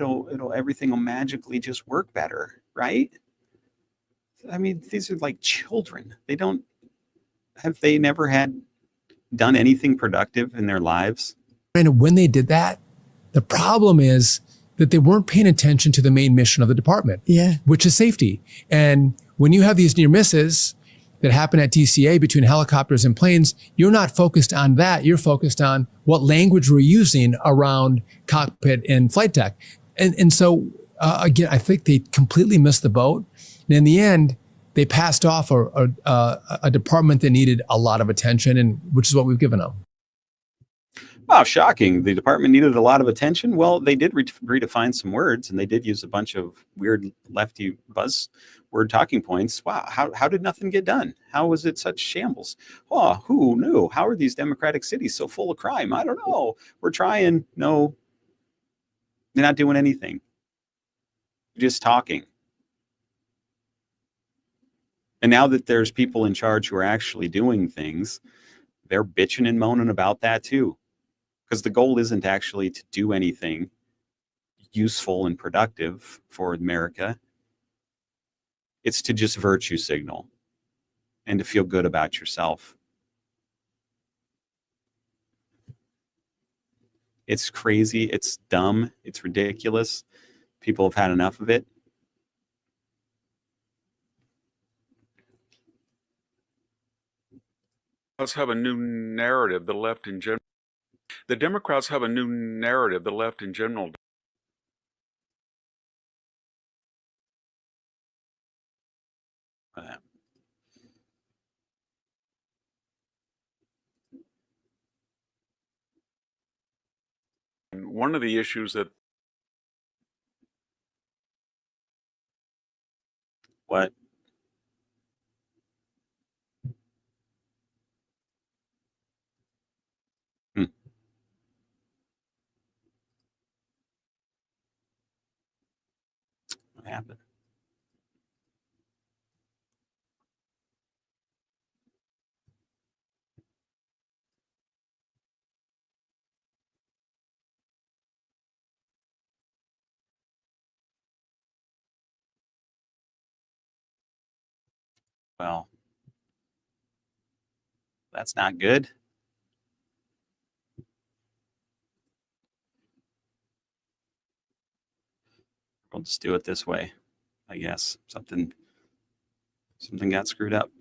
everything will magically just work better, right? I mean, these are like children. Have they never done anything productive in their lives? And when they did that, the problem is that they weren't paying attention to the main mission of the department, which is safety. And when you have these near misses that happen at DCA between helicopters and planes, you're not focused on that. You're focused on what language we're using around cockpit and flight deck. And so, again, I think they completely missed the boat. And in the end, they passed off a department that needed a lot of attention, and which is what we've given them. Wow, shocking. The department needed a lot of attention. Well, they did redefine some words, and they did use a bunch of weird lefty buzzword talking points. Wow, how did nothing get done? How was it such shambles? Oh, who knew? How are these democratic cities so full of crime? I don't know. We're trying. No, they're not doing anything. Just talking. And now that there's people in charge who are actually doing things, they're bitching and moaning about that too. Because the goal isn't actually to do anything useful and productive for America. It's to just virtue signal and to feel good about yourself. It's crazy. It's dumb. It's ridiculous. People have had enough of it. Have a new narrative, the left in general. The Democrats have a new narrative, the left in general. And one of the issues that What? What happened? Well, that's not good. We'll just do it this way, I guess. Something got screwed up.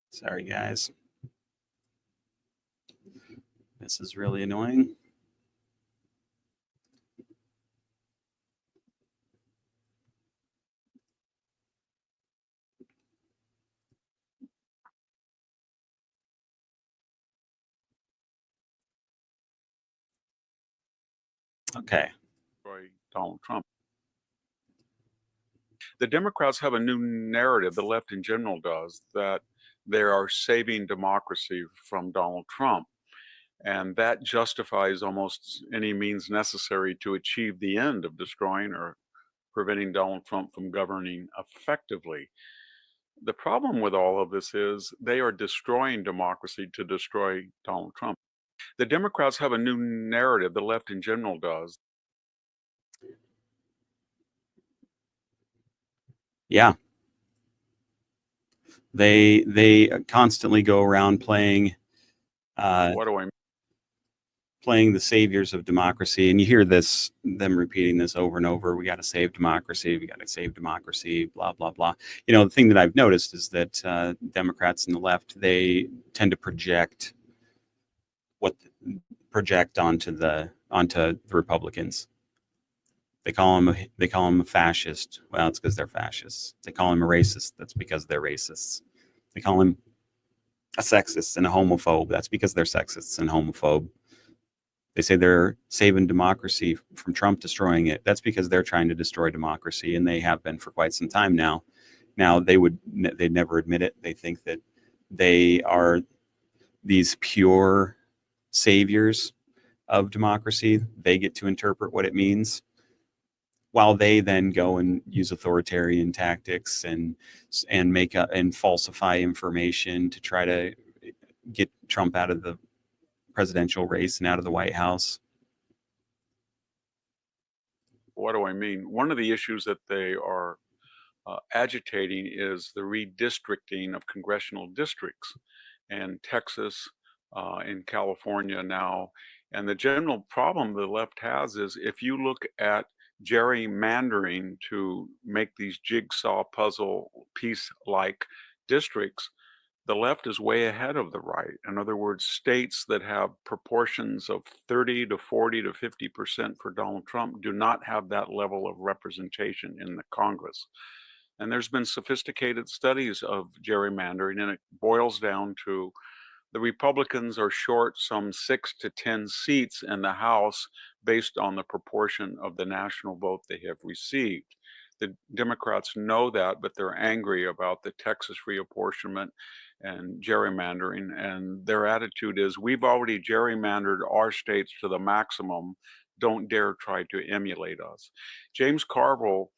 Sorry, guys. This is really annoying. Okay. Donald Trump. The Democrats have a new narrative, the left in general does, that they are saving democracy from Donald Trump. And that justifies almost any means necessary to achieve the end of destroying or preventing Donald Trump from governing effectively. The problem with all of this is they are destroying democracy to destroy Donald Trump. The Democrats have a new narrative, the left in general does. Yeah. They constantly go around playing What do I mean? playing the saviors of democracy, and you hear them repeating this over and over. We got to save democracy. We got to save democracy. Blah blah blah. You know, the thing that I've noticed is that Democrats and the left, they tend to project onto the Republicans. They call him a fascist. Well, it's because they're fascists. They call him a racist. That's because they're racists. They call him a sexist and a homophobe. That's because they're sexists and homophobe. They say they're saving democracy from Trump destroying it. That's because they're trying to destroy democracy, and they have been for quite some time now. Now they'd never admit it. They think that they are these pure saviors of democracy. They get to interpret what it means, while they then go and use authoritarian tactics and falsify information to try to get Trump out of the presidential race and out of the White House. What do I mean? One of the issues that they are agitating is the redistricting of congressional districts, and Texas, in California now. And the general problem the left has is if you look at gerrymandering to make these jigsaw puzzle piece-like districts, the left is way ahead of the right. In other words, states that have proportions of 30 to 40 to 50% for Donald Trump do not have that level of representation in the Congress. And there's been sophisticated studies of gerrymandering, and it boils down to the Republicans are short some 6 to 10 seats in the House based on the proportion of the national vote they have received. The Democrats know that, but they're angry about the Texas reapportionment and gerrymandering. And their attitude is, we've already gerrymandered our states to the maximum. Don't dare try to emulate us. James Carville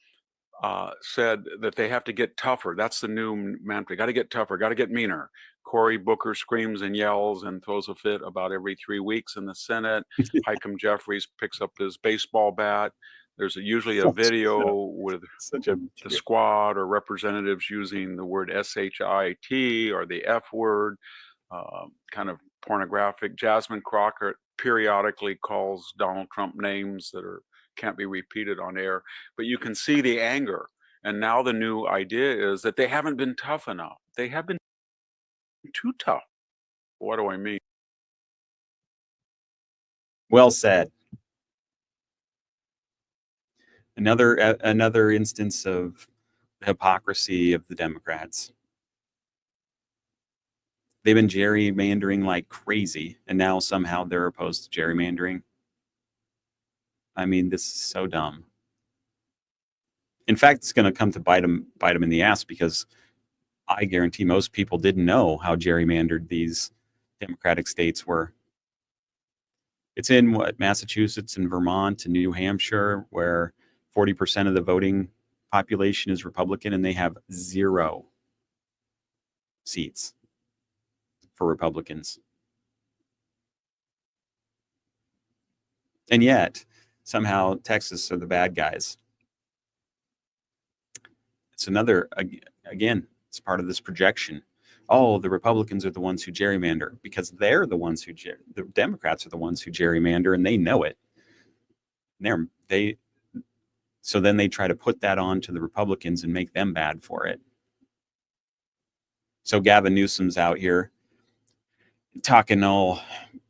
said that they have to get tougher. That's the new mantra. Got to get tougher, got to get meaner. Cory Booker screams and yells and throws a fit about every 3 weeks in the Senate. Hikem Jeffries picks up his baseball bat. There's usually a video with the squad or representatives using the word shit or the F word, kind of pornographic. Jasmine Crockett periodically calls Donald Trump names that can't be repeated on air, but you can see the anger. And now the new idea is that they haven't been tough enough. They have been too tough. What do I mean? Well said. Another instance of hypocrisy of the Democrats. They've been gerrymandering like crazy, and now somehow they're opposed to gerrymandering. I mean, this is so dumb. In fact, it's going to come to bite them in the ass, because I guarantee most people didn't know how gerrymandered these Democratic states were. It's in Massachusetts and Vermont and New Hampshire, where 40% of the voting population is Republican, and they have 0 seats for Republicans. And yet, somehow, Texas are the bad guys. It's another, again, it's part of this projection. Oh, the Republicans are the ones who gerrymander, because they're the ones who the Democrats are the ones who gerrymander, and they know it. So then they try to put that on to the Republicans and make them bad for it. So Gavin Newsom's out here talking all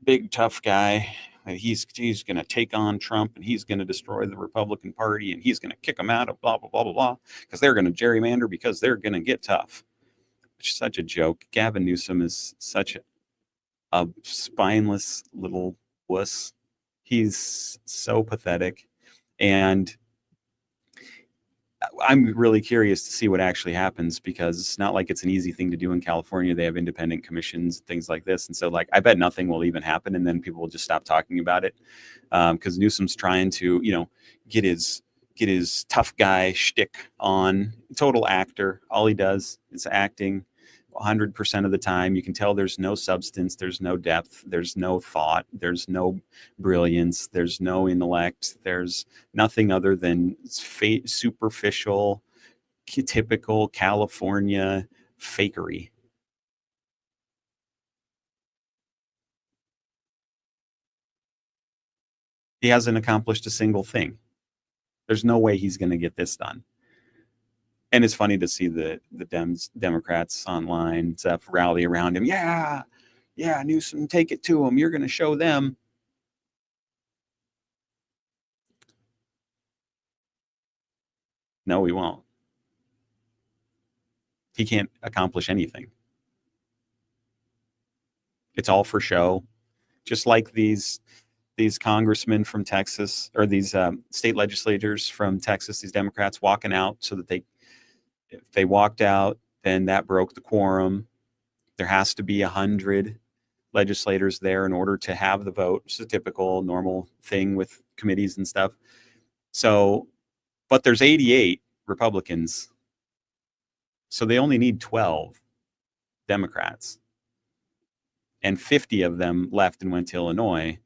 big tough guy. He's going to take on Trump, and he's going to destroy the Republican Party, and he's going to kick them out of blah, blah, blah, blah, blah, because they're going to gerrymander, because they're going to get tough. Which is such a joke. Gavin Newsom is such a spineless little wuss. He's so pathetic. And I'm really curious to see what actually happens, because it's not like it's an easy thing to do in California. They have independent commissions, things like this. And so, like, I bet nothing will even happen, and then people will just stop talking about it. Because Newsom's trying to, get his tough guy shtick on. Total actor. All he does is acting 100% of the time. You can tell there's no substance, there's no depth, there's no thought, there's no brilliance, there's no intellect, there's nothing other than superficial, typical California fakery. He hasn't accomplished a single thing. There's no way he's going to get this done. And it's funny to see the Democrats online stuff rally around him. Yeah, Newsom, take it to him. You're going to show them. No, he won't. He can't accomplish anything. It's all for show. Just like these congressmen from Texas, or these state legislators from Texas, these Democrats walking out so that if they walked out, then that broke the quorum. There has to be 100 legislators there in order to have the vote. It's a typical normal thing with committees and stuff. So, but there's 88 Republicans. So they only need 12 Democrats. And 50 of them left and went to Illinois.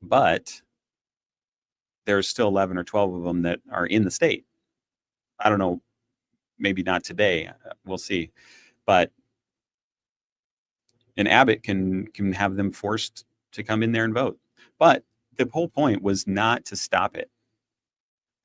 But there's still 11 or 12 of them that are in the state. I don't know, maybe not today. We'll see. And Abbott can have them forced to come in there and vote. But the whole point was not to stop it.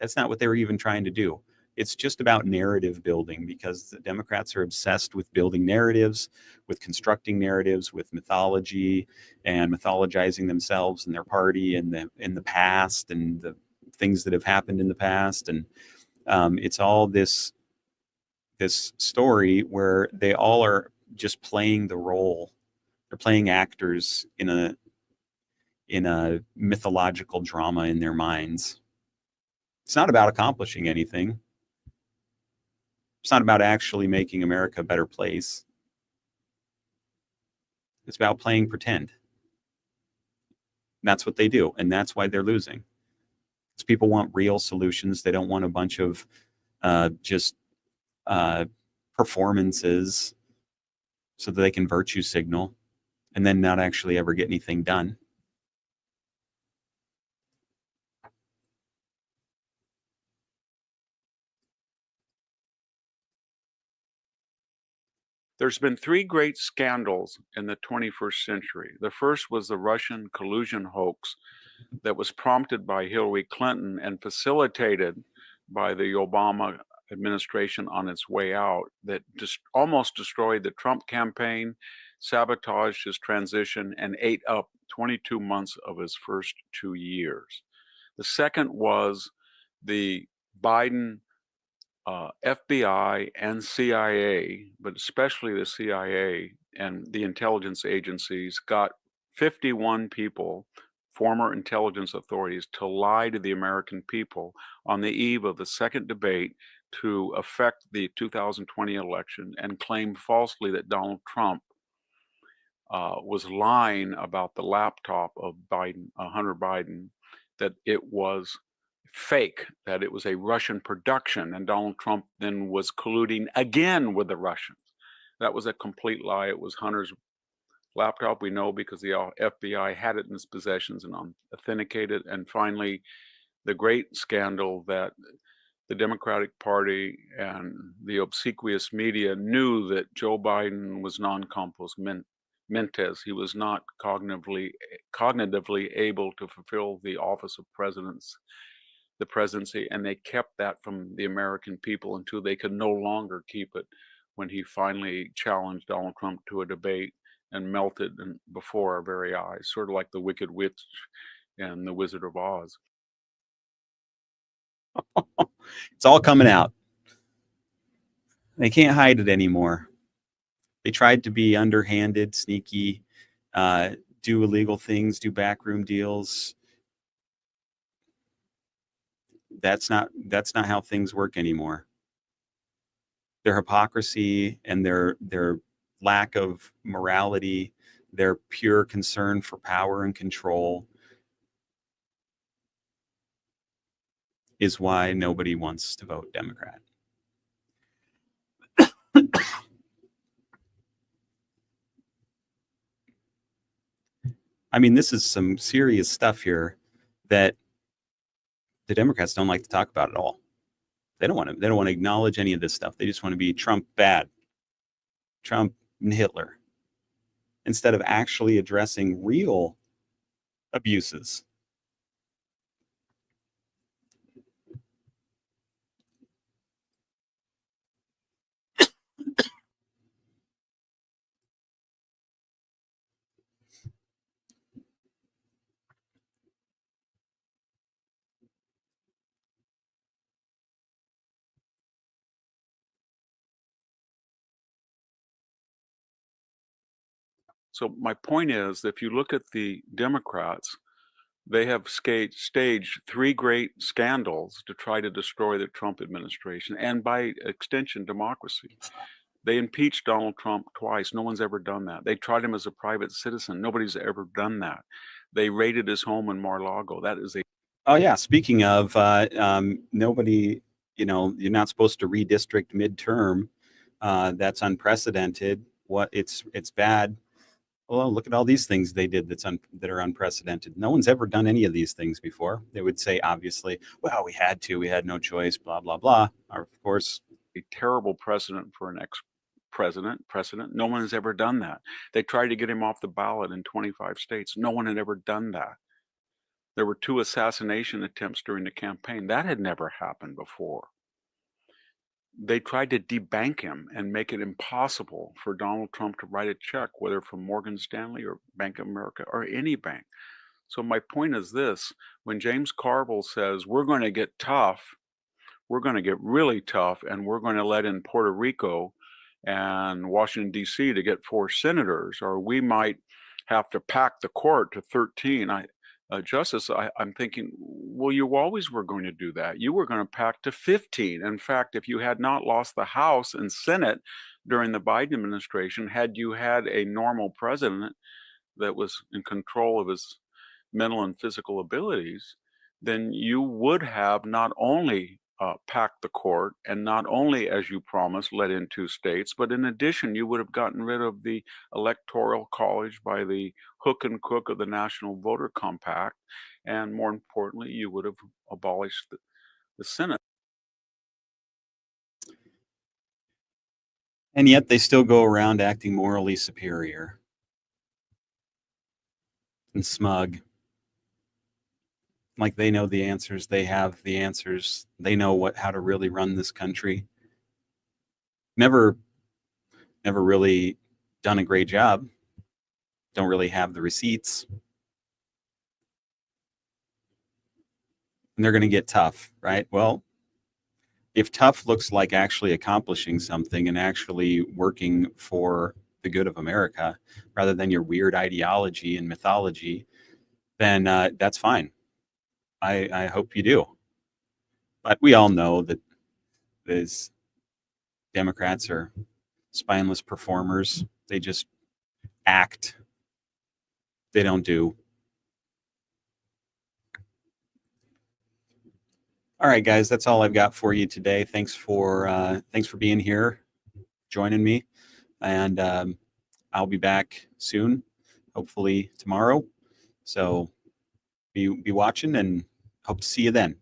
That's not what they were even trying to do. It's just about narrative building, because the Democrats are obsessed with building narratives, with constructing narratives, with mythology, and mythologizing themselves and their party and in the past, and the things that have happened in the past. And it's all this story where they all are just playing the role. They're playing actors in a mythological drama in their minds. It's not about accomplishing anything. It's not about actually making America a better place. It's about playing pretend. And that's what they do, and that's why they're losing. Because people want real solutions. They don't want a bunch of just performances so that they can virtue signal and then not actually ever get anything done. There's been three great scandals in the 21st century. The first was the Russian collusion hoax that was prompted by Hillary Clinton and facilitated by the Obama administration on its way out, that just almost destroyed the Trump campaign, sabotaged his transition, and ate up 22 months of his first 2 years. The second was the Biden FBI and CIA, but especially the CIA and the intelligence agencies, got 51 people, former intelligence authorities, to lie to the American people on the eve of the second debate to affect the 2020 election, and claim falsely that Donald Trump was lying about the laptop of Hunter Biden, that it was fake, that it was a Russian production, and Donald Trump then was colluding again with the Russians. That was a complete lie. It was Hunter's laptop, we know, because the FBI had it in its possessions and authenticated. And finally, the great scandal that the Democratic Party and the obsequious media knew that Joe Biden was non compos mentis. He was not cognitively able to fulfill the office of the presidency, and they kept that from the American people until they could no longer keep it, when he finally challenged Donald Trump to a debate and melted before our very eyes, sort of like the Wicked Witch and the Wizard of Oz. It's all coming out. They can't hide it anymore. They tried to be underhanded, sneaky, do illegal things, do backroom deals. That's not how things work anymore. Their hypocrisy and their lack of morality, their pure concern for power and control is why nobody wants to vote Democrat. I mean, this is some serious stuff here that the Democrats don't like to talk about at all. They don't want to acknowledge any of this stuff. They just want to be Trump bad, Trump and Hitler, instead of actually addressing real abuses. So my point is, if you look at the Democrats, they have staged 3 great scandals to try to destroy the Trump administration and, by extension, democracy. They impeached Donald Trump twice. No one's ever done that. They tried him as a private citizen. Nobody's ever done that. They raided his home in Mar-a-Lago. That is a... Oh yeah. Speaking of nobody, you're not supposed to redistrict midterm. That's unprecedented. It's bad. Well, look at all these things they did that are unprecedented. No one's ever done any of these things before. They would say, obviously, well, we had no choice, blah, blah, blah. Of course, a terrible precedent for an ex-president. No one has ever done that. They tried to get him off the ballot in 25 states. No one had ever done that. There were 2 assassination attempts during the campaign. That had never happened before. They tried to debank him and make it impossible for Donald Trump to write a check, whether from Morgan Stanley or Bank of America or any bank. So my point is this: when James Carville says we're going to get tough, we're going to get really tough, and we're going to let in Puerto Rico and Washington, D.C. to get 4 senators, or we might have to pack the court to 13. Justice, I'm thinking, well, you always were going to do that. You were going to pack to 15. In fact, if you had not lost the House and Senate during the Biden administration, had you had a normal president that was in control of his mental and physical abilities, then you would have not only packed the court and not only, as you promised, let in 2 states, but in addition, you would have gotten rid of the Electoral College by the hook and crook of the National Voter Compact. And more importantly, you would have abolished the Senate. And yet they still go around acting morally superior and smug. Like they know the answers, they have the answers, they know how to really run this country. Never really done a great job. Don't really have the receipts. And they're going to get tough, right? Well, if tough looks like actually accomplishing something and actually working for the good of America, rather than your weird ideology and mythology, then that's fine. I hope you do. But we all know that these Democrats are spineless performers. They just act. They don't do. All right, guys, that's all I've got for you today. Thanks for being here, joining me, and I'll be back soon, hopefully tomorrow. So be watching, and hope to see you then.